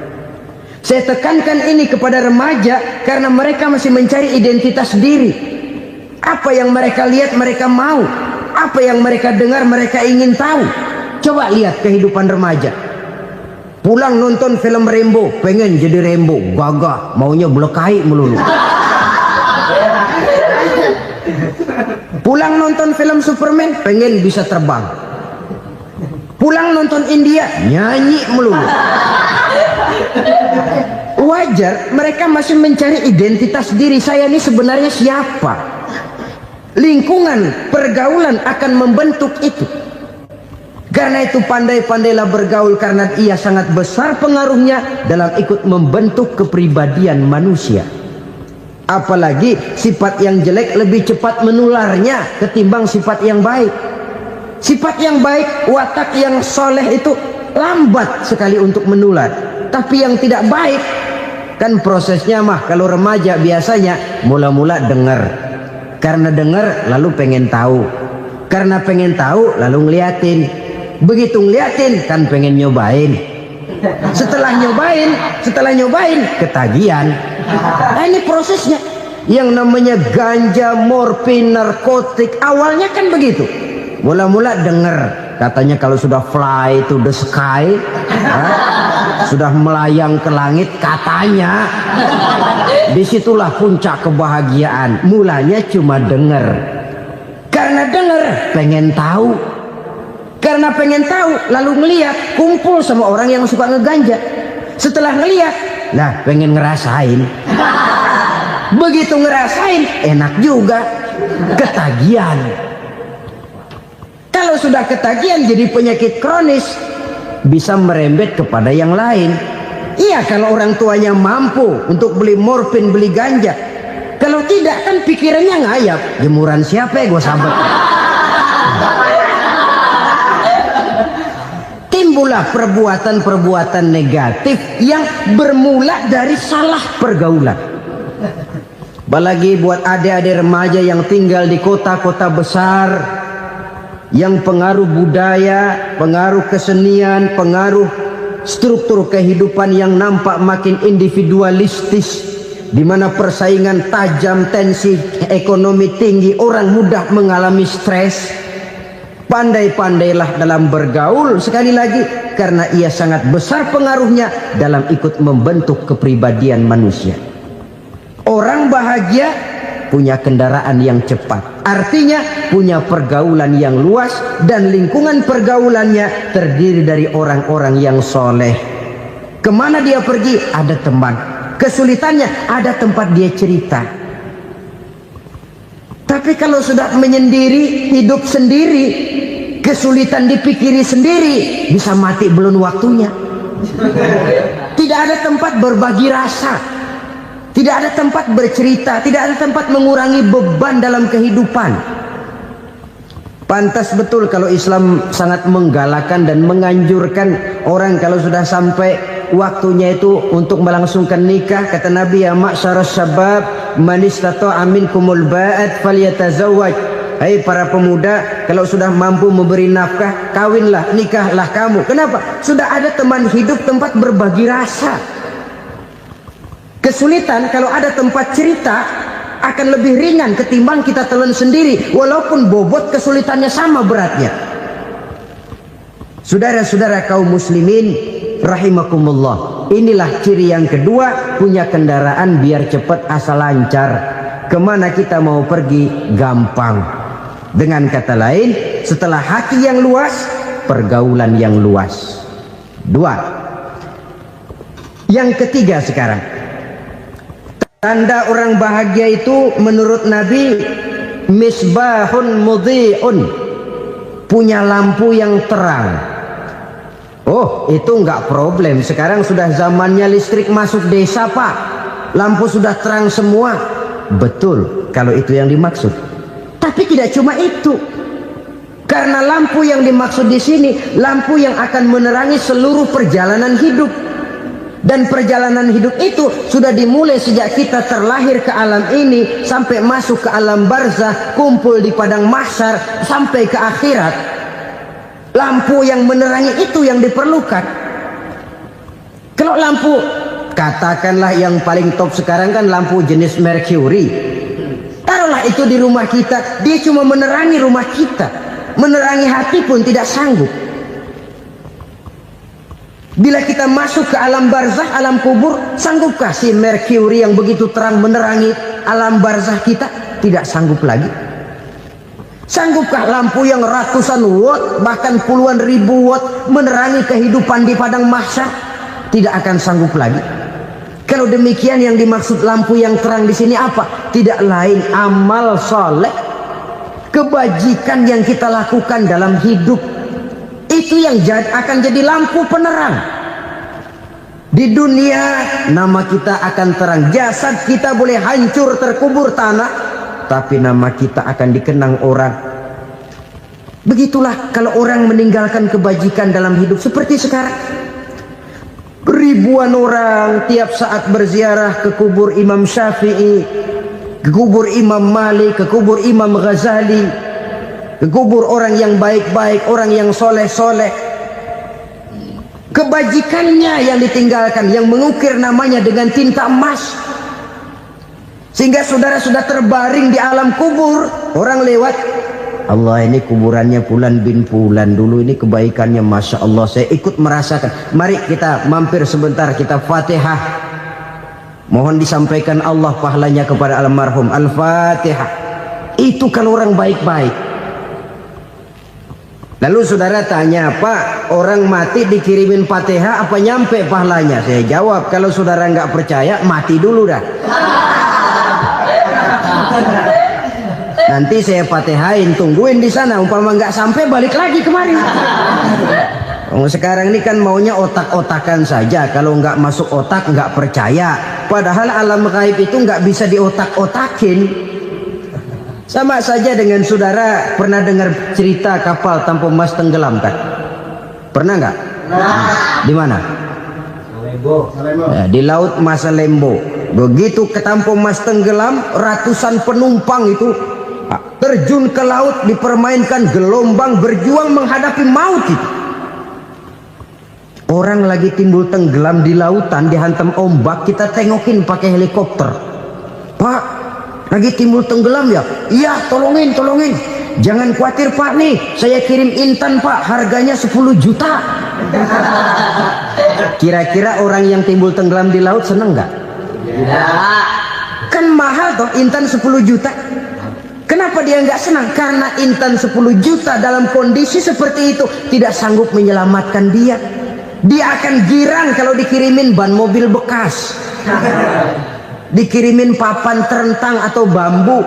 Saya tekankan ini kepada remaja karena mereka masih mencari identitas diri. Apa yang mereka lihat mereka mau, apa yang mereka dengar mereka ingin tahu. Coba lihat kehidupan remaja. Pulang nonton film Rambo, pengen jadi Rambo, gagah, maunya belekai melulu. Pulang nonton film Superman, pengen bisa terbang. Pulang nonton India, nyanyi melulu. Wajar, mereka masih mencari identitas diri. Saya ini sebenarnya siapa? Lingkungan pergaulan akan membentuk itu. Karena itu pandai-pandailah bergaul, karena ia sangat besar pengaruhnya dalam ikut membentuk kepribadian manusia. Apalagi sifat yang jelek lebih cepat menularnya ketimbang sifat yang baik. Sifat yang baik, watak yang soleh itu lambat sekali untuk menular. Tapi yang tidak baik, kan prosesnya mah kalau remaja biasanya mula-mula dengar. Karena dengar lalu pengen tahu. Karena pengen tahu lalu ngeliatin. Begitu ngeliatin kan pengen nyobain. Setelah nyobain ketagihan. Nah, ini prosesnya. Yang namanya ganja, morfin, narkotik awalnya kan begitu. Mula-mula dengar katanya kalau sudah fly to the sky, sudah melayang ke langit katanya, disitulah puncak kebahagiaan. Mulanya cuma dengar. Karena dengar pengen tahu. Karena pengen tahu lalu ngeliat, kumpul sama orang yang suka ngeganja. Setelah ngeliat, nah pengen ngerasain. Begitu ngerasain enak juga, ketagihan. Kalau sudah ketagihan jadi penyakit kronis, bisa merembet kepada yang lain. Iya, kalau orang tuanya mampu untuk beli morfin, beli ganja. Kalau tidak kan pikirannya ngayap, jemuran siapa ya gue sahabat. Timbullah perbuatan-perbuatan negatif yang bermula dari salah pergaulan. Apalagi buat adik-adik remaja yang tinggal di kota-kota besar, yang pengaruh budaya, pengaruh kesenian, pengaruh struktur kehidupan yang nampak makin individualistis, di mana persaingan tajam, tensi ekonomi tinggi, orang mudah mengalami stres. Pandai-pandailah dalam bergaul, sekali lagi, karena ia sangat besar pengaruhnya dalam ikut membentuk kepribadian manusia. Orang bahagia punya kendaraan yang cepat, artinya punya pergaulan yang luas, dan lingkungan pergaulannya terdiri dari orang-orang yang soleh. Kemana dia pergi ada teman, kesulitannya ada tempat dia cerita. Tapi kalau sudah menyendiri, hidup sendiri, kesulitan dipikiri sendiri, bisa mati belum waktunya. Tidak ada tempat berbagi rasa, tidak ada tempat bercerita, tidak ada tempat mengurangi beban dalam kehidupan. Pantas betul kalau Islam sangat menggalakkan dan menganjurkan orang kalau sudah sampai waktunya itu untuk melangsungkan nikah. Kata Nabi, ya ma'syaras syabab man istata'a minkumul ba'at falyatazawwaj. Hai para pemuda, kalau sudah mampu memberi nafkah, kawinlah, nikahlah kamu. Kenapa? Sudah ada teman hidup, tempat berbagi rasa. Kesulitan kalau ada tempat cerita akan lebih ringan ketimbang kita telan sendiri, walaupun bobot kesulitannya sama beratnya. Saudara-saudara kaum muslimin rahimakumullah, inilah ciri yang kedua, punya kendaraan biar cepat asal lancar. Kemana kita mau pergi gampang. Dengan kata lain, setelah hati yang luas, pergaulan yang luas. Dua. Yang ketiga sekarang, tanda orang bahagia itu menurut Nabi, misbahun mudhi'un, punya lampu yang terang. Oh, itu enggak problem. Sekarang sudah zamannya listrik masuk desa, Pak. Lampu sudah terang semua. Betul, kalau itu yang dimaksud. Tapi tidak cuma itu. Karena lampu yang dimaksud di sini, lampu yang akan menerangi seluruh perjalanan hidup. Dan perjalanan hidup itu sudah dimulai sejak kita terlahir ke alam ini sampai masuk ke alam barzah, kumpul di padang mahsyar sampai ke akhirat. Lampu yang menerangi itu yang diperlukan. Kalau lampu, katakanlah yang paling top sekarang kan lampu jenis Mercury. Taruhlah itu di rumah kita, dia cuma menerangi rumah kita, menerangi hati pun tidak sanggup. Bila kita masuk ke alam barzah, alam kubur, sanggupkah si Mercury yang begitu terang menerangi alam barzah kita? Tidak sanggup lagi. Sanggupkah lampu yang ratusan watt, bahkan puluhan ribu watt menerangi kehidupan di padang mahsyar? Tidak akan sanggup lagi. Kalau demikian, yang dimaksud lampu yang terang di sini apa? Tidak lain amal soleh, kebajikan yang kita lakukan dalam hidup. Itu yang akan jadi lampu penerang. Di dunia nama kita akan terang, jasad kita boleh hancur terkubur tanah, tapi nama kita akan dikenang orang. Begitulah kalau orang meninggalkan kebajikan dalam hidup seperti sekarang. Ribuan orang tiap saat berziarah ke kubur Imam Syafi'i, ke kubur Imam Malik, ke kubur Imam Ghazali, ke kubur orang yang baik-baik, orang yang soleh-soleh. Kebajikannya yang ditinggalkan, yang mengukir namanya dengan tinta emas. Sehingga saudara sudah terbaring di alam kubur, orang lewat, Allah, ini kuburannya Fulan bin Fulan, dulu ini kebaikannya Masya Allah, saya ikut merasakan. Mari kita mampir sebentar, kita Fatihah, mohon disampaikan Allah pahalanya kepada almarhum. Al-Fatihah. Itu kalau orang baik-baik. Lalu saudara tanya, Pak, orang mati dikirimin Fatihah apa nyampe pahalanya? Saya jawab, kalau saudara nggak percaya, mati dulu dah. Nanti saya Fatihain, tungguin di sana. Umpama nggak sampai, balik lagi kemari. Sekarang ini kan maunya otak-otakan saja. Kalau nggak masuk otak, nggak percaya. Padahal alam gaib itu nggak bisa diotak-otakin. Sama saja dengan saudara pernah dengar cerita kapal tanpa emas tenggelam kan? Pernah nggak? Di mana? Ya, di laut Masalembo. Begitu ke tanpa emas tenggelam, ratusan penumpang itu terjun ke laut, dipermainkan gelombang, berjuang menghadapi maut itu. Orang lagi timbul tenggelam di lautan, dihantam ombak, kita tengokin pakai helikopter. Pak, lagi timbul tenggelam ya? Iya, tolongin. Jangan khawatir Pak, nih saya kirim intan Pak, harganya 10 juta. Kira-kira orang yang timbul tenggelam di laut seneng nggak? Tidak. Kan mahal toh intan 10 juta. Kenapa dia nggak senang? Karena intan 10 juta dalam kondisi seperti itu tidak sanggup menyelamatkan dia. Dia akan girang kalau dikirimin ban mobil bekas, dikirimin papan terentang atau bambu.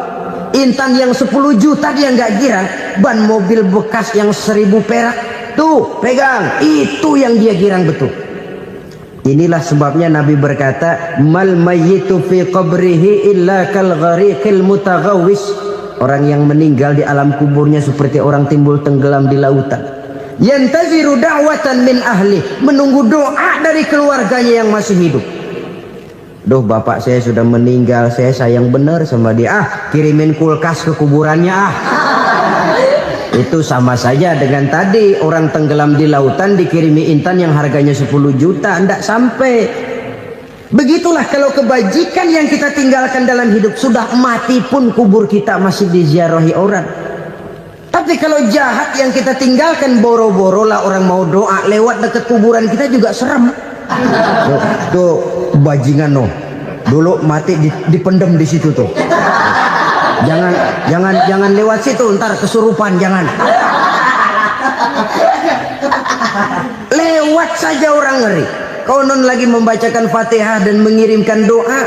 Intan yang 10 juta dia nggak girang. Ban mobil bekas yang 1000 perak, tuh pegang, itu yang dia girang betul. Inilah sebabnya Nabi berkata, mal mayyitu fi qabrihi illa kal ghariqil mutaghawwis. orang yang meninggal di alam kuburnya seperti orang timbul tenggelam di lautan. Yantaziru da'watan min ahli, menunggu doa dari keluarganya yang masih hidup. Duh, bapak saya sudah meninggal, saya sayang bener sama dia. Kirimin kulkas ke kuburannya Itu sama saja dengan tadi orang tenggelam di lautan dikirimi intan yang harganya 10 juta, ndak sampai. Begitulah kalau kebajikan yang kita tinggalkan dalam hidup, sudah mati pun kubur kita masih diziarahi orang. Tapi kalau jahat yang kita tinggalkan, boro-boro lah orang mau doa lewat dekat kuburan kita juga serem. Tuh bajingan dulu mati dipendem di situ tuh. Jangan lewat situ, ntar kesurupan, jangan. Lewat saja orang ngeri. Konon lagi membacakan Fatihah dan mengirimkan doa.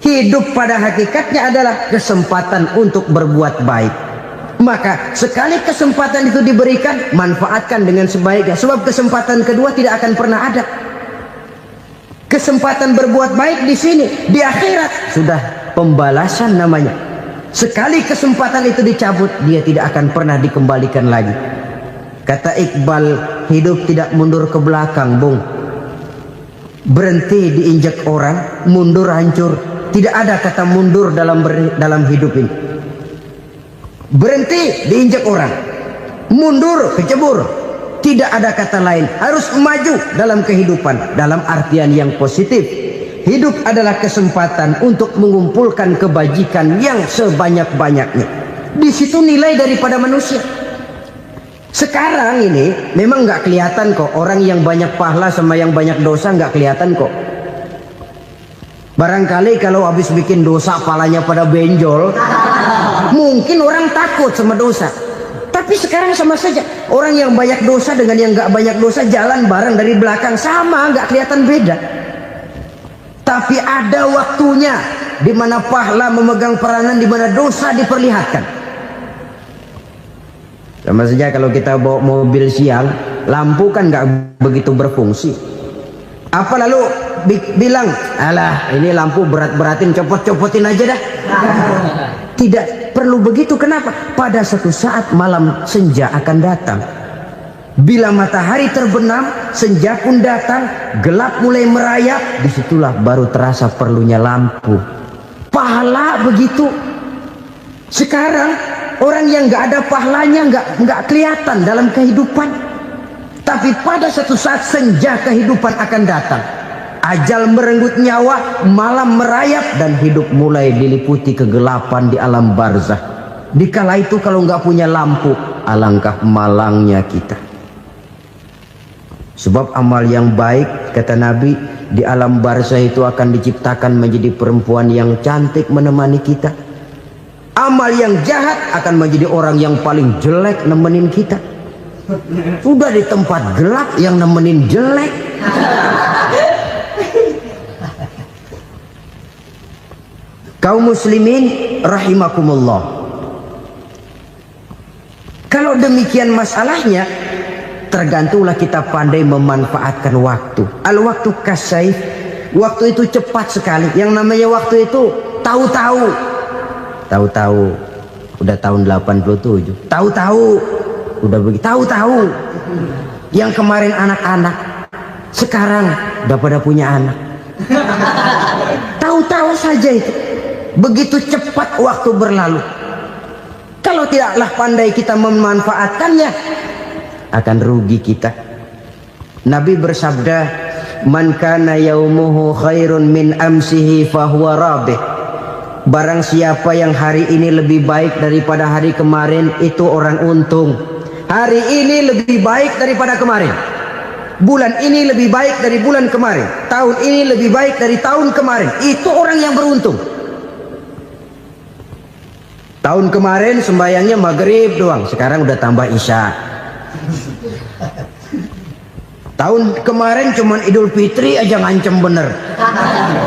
Hidup pada hakikatnya adalah kesempatan untuk berbuat baik. Maka sekali kesempatan itu diberikan, manfaatkan dengan sebaiknya. Sebab kesempatan kedua tidak akan pernah ada. Kesempatan berbuat baik di sini, di akhirat sudah pembalasan namanya. Sekali kesempatan itu dicabut, dia tidak akan pernah dikembalikan lagi. Kata Iqbal, hidup tidak mundur ke belakang, Bung. Berhenti diinjak orang, mundur hancur. Tidak ada kata mundur dalam hidup ini. Berhenti diinjak orang, mundur kecebur. Tidak ada kata lain, harus maju dalam kehidupan dalam artian yang positif. Hidup adalah kesempatan untuk mengumpulkan kebajikan yang sebanyak-banyaknya. Di situ nilai daripada manusia. Sekarang ini memang nggak kelihatan kok, orang yang banyak pahala sama yang banyak dosa nggak kelihatan kok. Barangkali kalau habis bikin dosa palanya pada benjol, mungkin orang takut sama dosa. Tapi sekarang sama saja, orang yang banyak dosa dengan yang nggak banyak dosa jalan bareng dari belakang, sama, nggak kelihatan beda. Tapi ada waktunya di mana pahala memegang peranan, di mana dosa diperlihatkan. Sama saja kalau kita bawa mobil siang, lampu kan nggak begitu berfungsi. Apa lalu bilang, alah ini lampu berat-beratin, copot-copotin aja dah. Tidak perlu begitu. Kenapa? Pada suatu saat malam senja akan datang. Bila matahari terbenam, senja pun datang, gelap mulai merayap, disitulah baru terasa perlunya lampu. Pahala begitu. Sekarang orang yang nggak ada pahalanya nggak kelihatan dalam kehidupan. Tapi pada suatu saat senja kehidupan akan datang. Ajal merenggut nyawa, malam merayap, dan hidup mulai diliputi kegelapan di alam barzah. Dikala itu kalau nggak punya lampu, alangkah malangnya kita. Sebab amal yang baik, kata Nabi, di alam barzah itu akan diciptakan menjadi perempuan yang cantik menemani kita. Amal yang jahat akan menjadi orang yang paling jelek nemenin kita. Sudah di tempat gelap yang nemenin jelek. Kaum muslimin rahimakumullah. Kalau demikian masalahnya, tergantunglah kita pandai memanfaatkan waktu. Al-waktu kasaif, waktu itu cepat sekali. Yang namanya waktu itu tahu-tahu. Tahu-tahu udah tahun 87. Tahu-tahu udah begitu. Tahu-tahu yang kemarin anak-anak, sekarang udah pada punya anak. Tahu-tahu saja itu. Begitu cepat waktu berlalu. Kalau tidaklah pandai kita memanfaatkannya, akan rugi kita. Nabi bersabda, "Man kana yaumuhu khairun min amsihi fahuwa rabih." Barang siapa yang hari ini lebih baik daripada hari kemarin, itu orang untung. Hari ini lebih baik daripada kemarin. Bulan ini lebih baik dari bulan kemarin. Tahun ini lebih baik dari tahun kemarin. Itu orang yang beruntung. Tahun kemarin sembahyangnya maghrib doang, sekarang udah tambah isya. Tahun kemarin cuman Idul Fitri aja ngancem bener,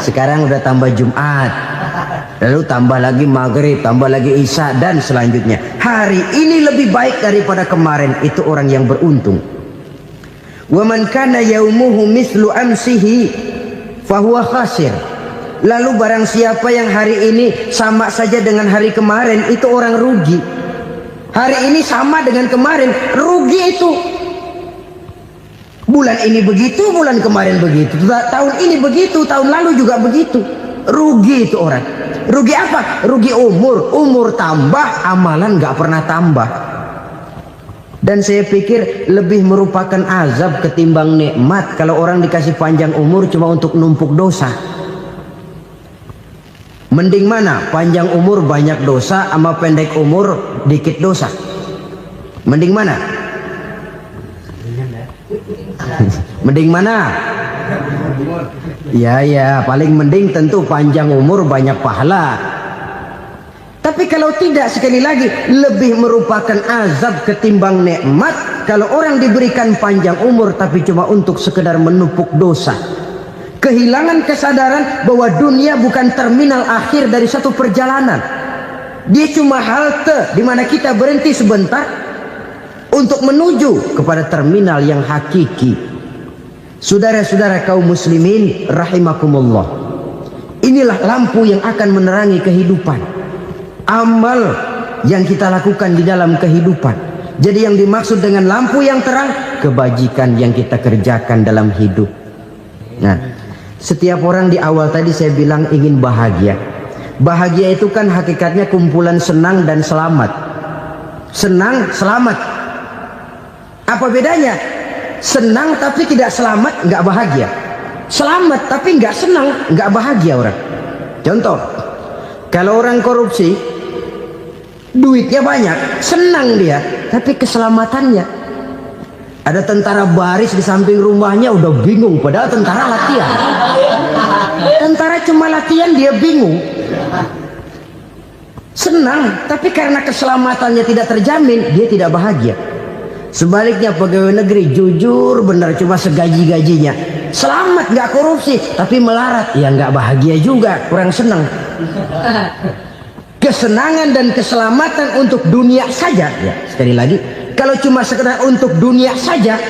sekarang udah tambah Jumat, lalu tambah lagi maghrib, tambah lagi isya, dan selanjutnya. Hari ini lebih baik daripada kemarin, itu orang yang beruntung. Wa man kana yaumuhu mislu amsihi fahuwa khasir. Lalu barang siapa yang hari ini sama saja dengan hari kemarin, itu orang rugi. Hari ini sama dengan kemarin, rugi itu. Bulan ini begitu, bulan kemarin begitu, tahun ini begitu, tahun lalu juga begitu. Rugi itu orang. Rugi apa? Rugi umur. Umur tambah, amalan gak pernah tambah. Dan saya pikir lebih merupakan azab ketimbang nikmat kalau orang dikasih panjang umur cuma untuk numpuk dosa. Mending mana? Panjang umur banyak dosa sama pendek umur dikit dosa. Mending mana? Mending mana? Ya, paling mending tentu panjang umur banyak pahala. Tapi kalau tidak, sekali lagi, lebih merupakan azab ketimbang nikmat kalau orang diberikan panjang umur tapi cuma untuk sekedar menumpuk dosa. Kehilangan kesadaran bahwa dunia bukan terminal akhir dari satu perjalanan. Dia cuma halte di mana kita berhenti sebentar untuk menuju kepada terminal yang hakiki. Saudara-saudara kaum muslimin rahimakumullah, inilah lampu yang akan menerangi kehidupan. Amal yang kita lakukan di dalam kehidupan. Jadi yang dimaksud dengan lampu yang terang, kebajikan yang kita kerjakan dalam hidup. Nah, setiap orang di awal tadi saya bilang ingin bahagia. Bahagia itu kan hakikatnya kumpulan senang dan selamat. Senang, selamat. Apa bedanya? Senang tapi tidak selamat, nggak bahagia. Selamat tapi nggak senang, nggak bahagia orang. Contoh, kalau orang korupsi, duitnya banyak, senang dia, tapi keselamatannya. Ada tentara baris di samping rumahnya udah bingung, padahal tentara latihan. Tentara cuma latihan, dia bingung. Senang, tapi karena keselamatannya tidak terjamin, dia tidak bahagia. Sebaliknya pegawai negeri jujur benar cuma segaji-gajinya, selamat nggak korupsi tapi melarat, ya nggak bahagia juga, kurang senang. Kesenangan dan keselamatan untuk dunia saja, ya sekali lagi, kalau cuma sekedar untuk dunia saja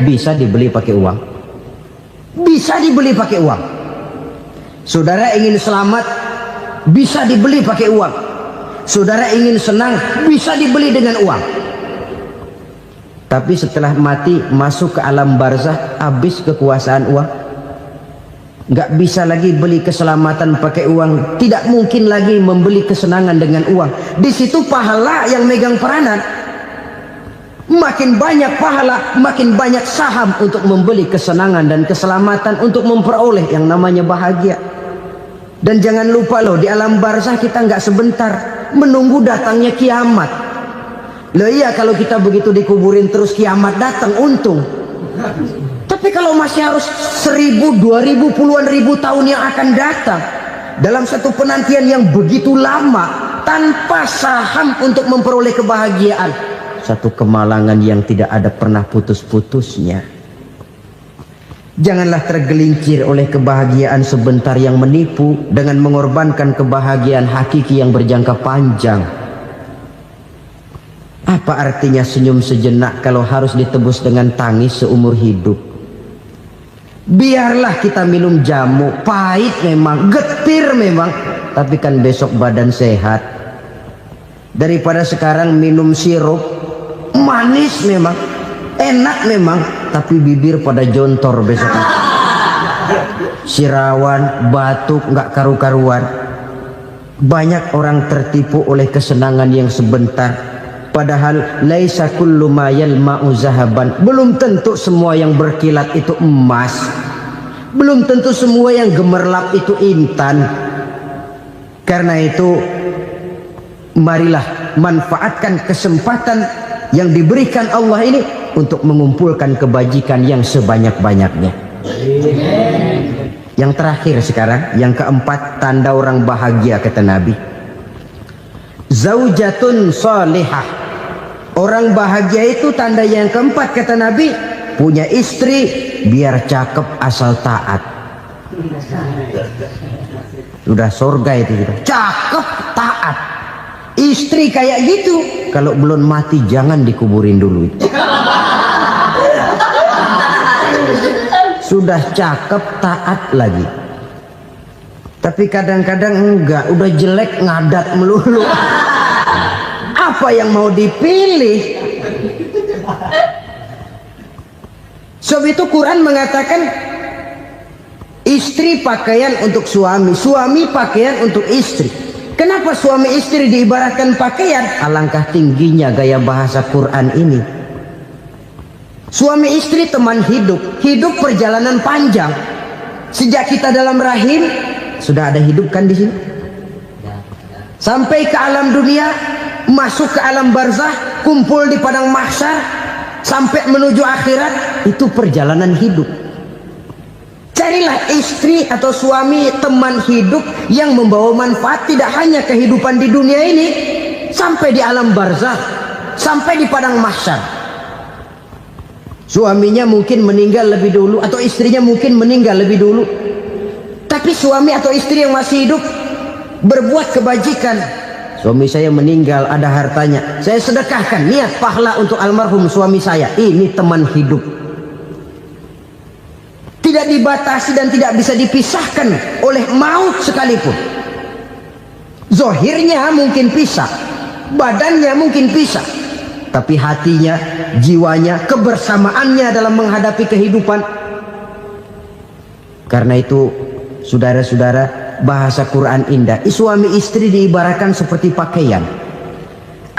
bisa dibeli pakai uang, bisa dibeli pakai uang. Saudara ingin selamat bisa dibeli pakai uang, saudara ingin senang bisa dibeli dengan uang. Tapi setelah mati masuk ke alam barzah, habis kekuasaan uang. Nggak bisa lagi beli keselamatan pakai uang, tidak mungkin lagi membeli kesenangan dengan uang. Di situ pahala yang megang peranan. Makin banyak pahala, makin banyak saham untuk membeli kesenangan dan keselamatan, untuk memperoleh yang namanya bahagia. Dan jangan lupa loh, di alam barzah kita nggak sebentar, menunggu datangnya kiamat. Loh iya, kalau kita begitu dikuburin terus kiamat datang, untung. Tapi kalau masih harus 1000, 2000, puluhan ribu tahun yang akan datang, dalam satu penantian yang begitu lama, tanpa saham untuk memperoleh kebahagiaan, satu kemalangan yang tidak ada pernah putus-putusnya. Janganlah tergelincir oleh kebahagiaan sebentar yang menipu dengan mengorbankan kebahagiaan hakiki yang berjangka panjang. Apa artinya senyum sejenak kalau harus ditebus dengan tangis seumur hidup? Biarlah kita minum jamu, pahit memang, getir memang, tapi kan besok badan sehat. Daripada sekarang minum sirup, manis memang, enak memang, tapi bibir pada jontor besok. Sirawan, batuk, nggak karu-karuan. Banyak orang tertipu oleh kesenangan yang sebentar. Padahal laisa kullu ma yalma'u zahaban. Belum tentu semua yang berkilat itu emas. Belum tentu semua yang gemerlap itu intan. Karena itu marilah manfaatkan kesempatan yang diberikan Allah ini untuk mengumpulkan kebajikan yang sebanyak-banyaknya. Yang terakhir sekarang, yang keempat, tanda orang bahagia kata Nabi. Zaujatun salihah. Orang bahagia itu tanda yang keempat kata Nabi, punya istri biar cakep asal taat. Sudah surga itu sudah. Cakep taat. Istri kayak gitu, kalau belum mati jangan dikuburin dulu itu. Sudah cakep taat lagi. Tapi kadang-kadang enggak, udah jelek ngadat melulu. Apa yang mau dipilih? Sebab itu Quran mengatakan istri pakaian untuk suami, suami pakaian untuk istri. Kenapa suami istri diibaratkan pakaian? Alangkah tingginya gaya bahasa Quran ini. Suami istri teman hidup, hidup perjalanan panjang. Sejak kita dalam rahim sudah ada hidup kan di sini. Sampai ke alam dunia, masuk ke alam barzah, kumpul di padang mahsyar, sampai menuju akhirat, itu perjalanan hidup. Carilah istri atau suami teman hidup yang membawa manfaat tidak hanya kehidupan di dunia ini, sampai di alam barzah, sampai di padang mahsyar. Suaminya mungkin meninggal lebih dulu atau istrinya mungkin meninggal lebih dulu, tapi suami atau istri yang masih hidup berbuat kebajikan. Suami saya meninggal, ada hartanya, saya sedekahkan, niat pahala untuk almarhum suami saya. Ini teman hidup, tidak dibatasi dan tidak bisa dipisahkan oleh maut sekalipun. Zohirnya mungkin pisah, badannya mungkin pisah, tapi hatinya, jiwanya, kebersamaannya dalam menghadapi kehidupan. Karena itu saudara-saudara, bahasa Quran indah. Suami istri diibaratkan seperti pakaian.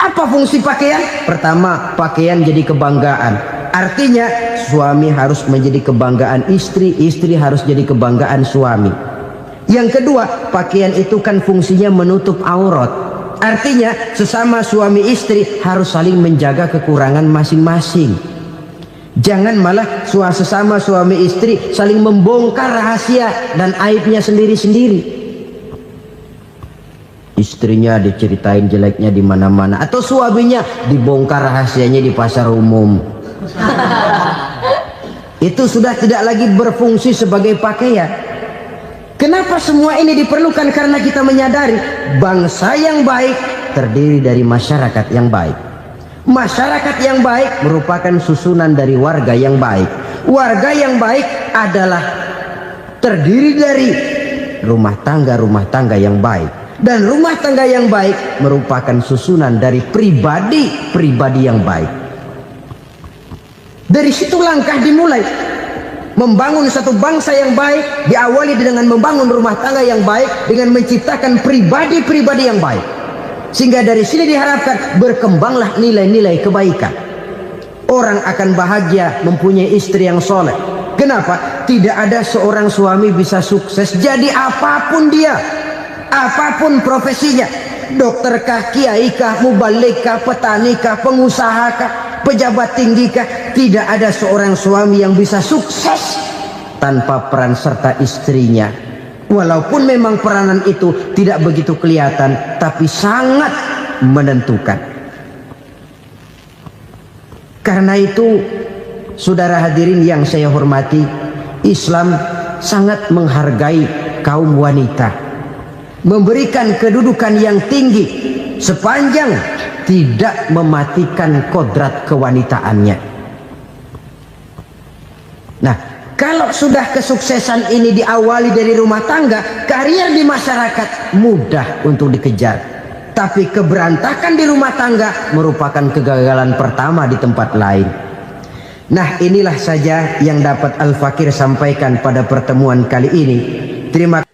Apa fungsi pakaian? Pertama, pakaian jadi kebanggaan. Artinya suami harus menjadi kebanggaan istri, istri harus jadi kebanggaan suami. Yang kedua, pakaian itu kan fungsinya menutup aurat. Artinya sesama suami istri harus saling menjaga kekurangan masing-masing. Jangan malah sesama suami istri saling membongkar rahasia dan aibnya sendiri-sendiri. Istrinya diceritain jeleknya di mana-mana, atau suaminya dibongkar rahasianya di pasar umum. Itu sudah tidak lagi berfungsi sebagai pakaian. Kenapa semua ini diperlukan? Karena kita menyadari bangsa yang baik terdiri dari masyarakat yang baik. Masyarakat yang baik merupakan susunan dari warga yang baik. Warga yang baik adalah terdiri dari rumah tangga yang baik. Dan rumah tangga yang baik merupakan susunan dari pribadi yang baik. Dari situ langkah dimulai. Membangun satu bangsa yang baik diawali dengan membangun rumah tangga yang baik, dengan menciptakan pribadi-pribadi yang baik. Sehingga dari sini diharapkan berkembanglah nilai-nilai kebaikan. Orang akan bahagia mempunyai istri yang soleh. Kenapa? Tidak ada seorang suami bisa sukses jadi apapun dia, apapun profesinya, dokterkah, kiaikah, mubalikah, petanikah, pengusahakah, pejabat tinggikah. Tidak ada seorang suami yang bisa sukses tanpa peran serta istrinya. Walaupun memang peranan itu tidak begitu kelihatan, tapi sangat menentukan. Karena itu, saudara hadirin yang saya hormati, Islam sangat menghargai kaum wanita, memberikan kedudukan yang tinggi sepanjang tidak mematikan kodrat kewanitaannya. Nah, kalau sudah kesuksesan ini diawali dari rumah tangga, karier di masyarakat mudah untuk dikejar. Tapi keberantakan di rumah tangga merupakan kegagalan pertama di tempat lain. Nah, inilah saja yang dapat Al-Fakir sampaikan pada pertemuan kali ini. Terima kasih.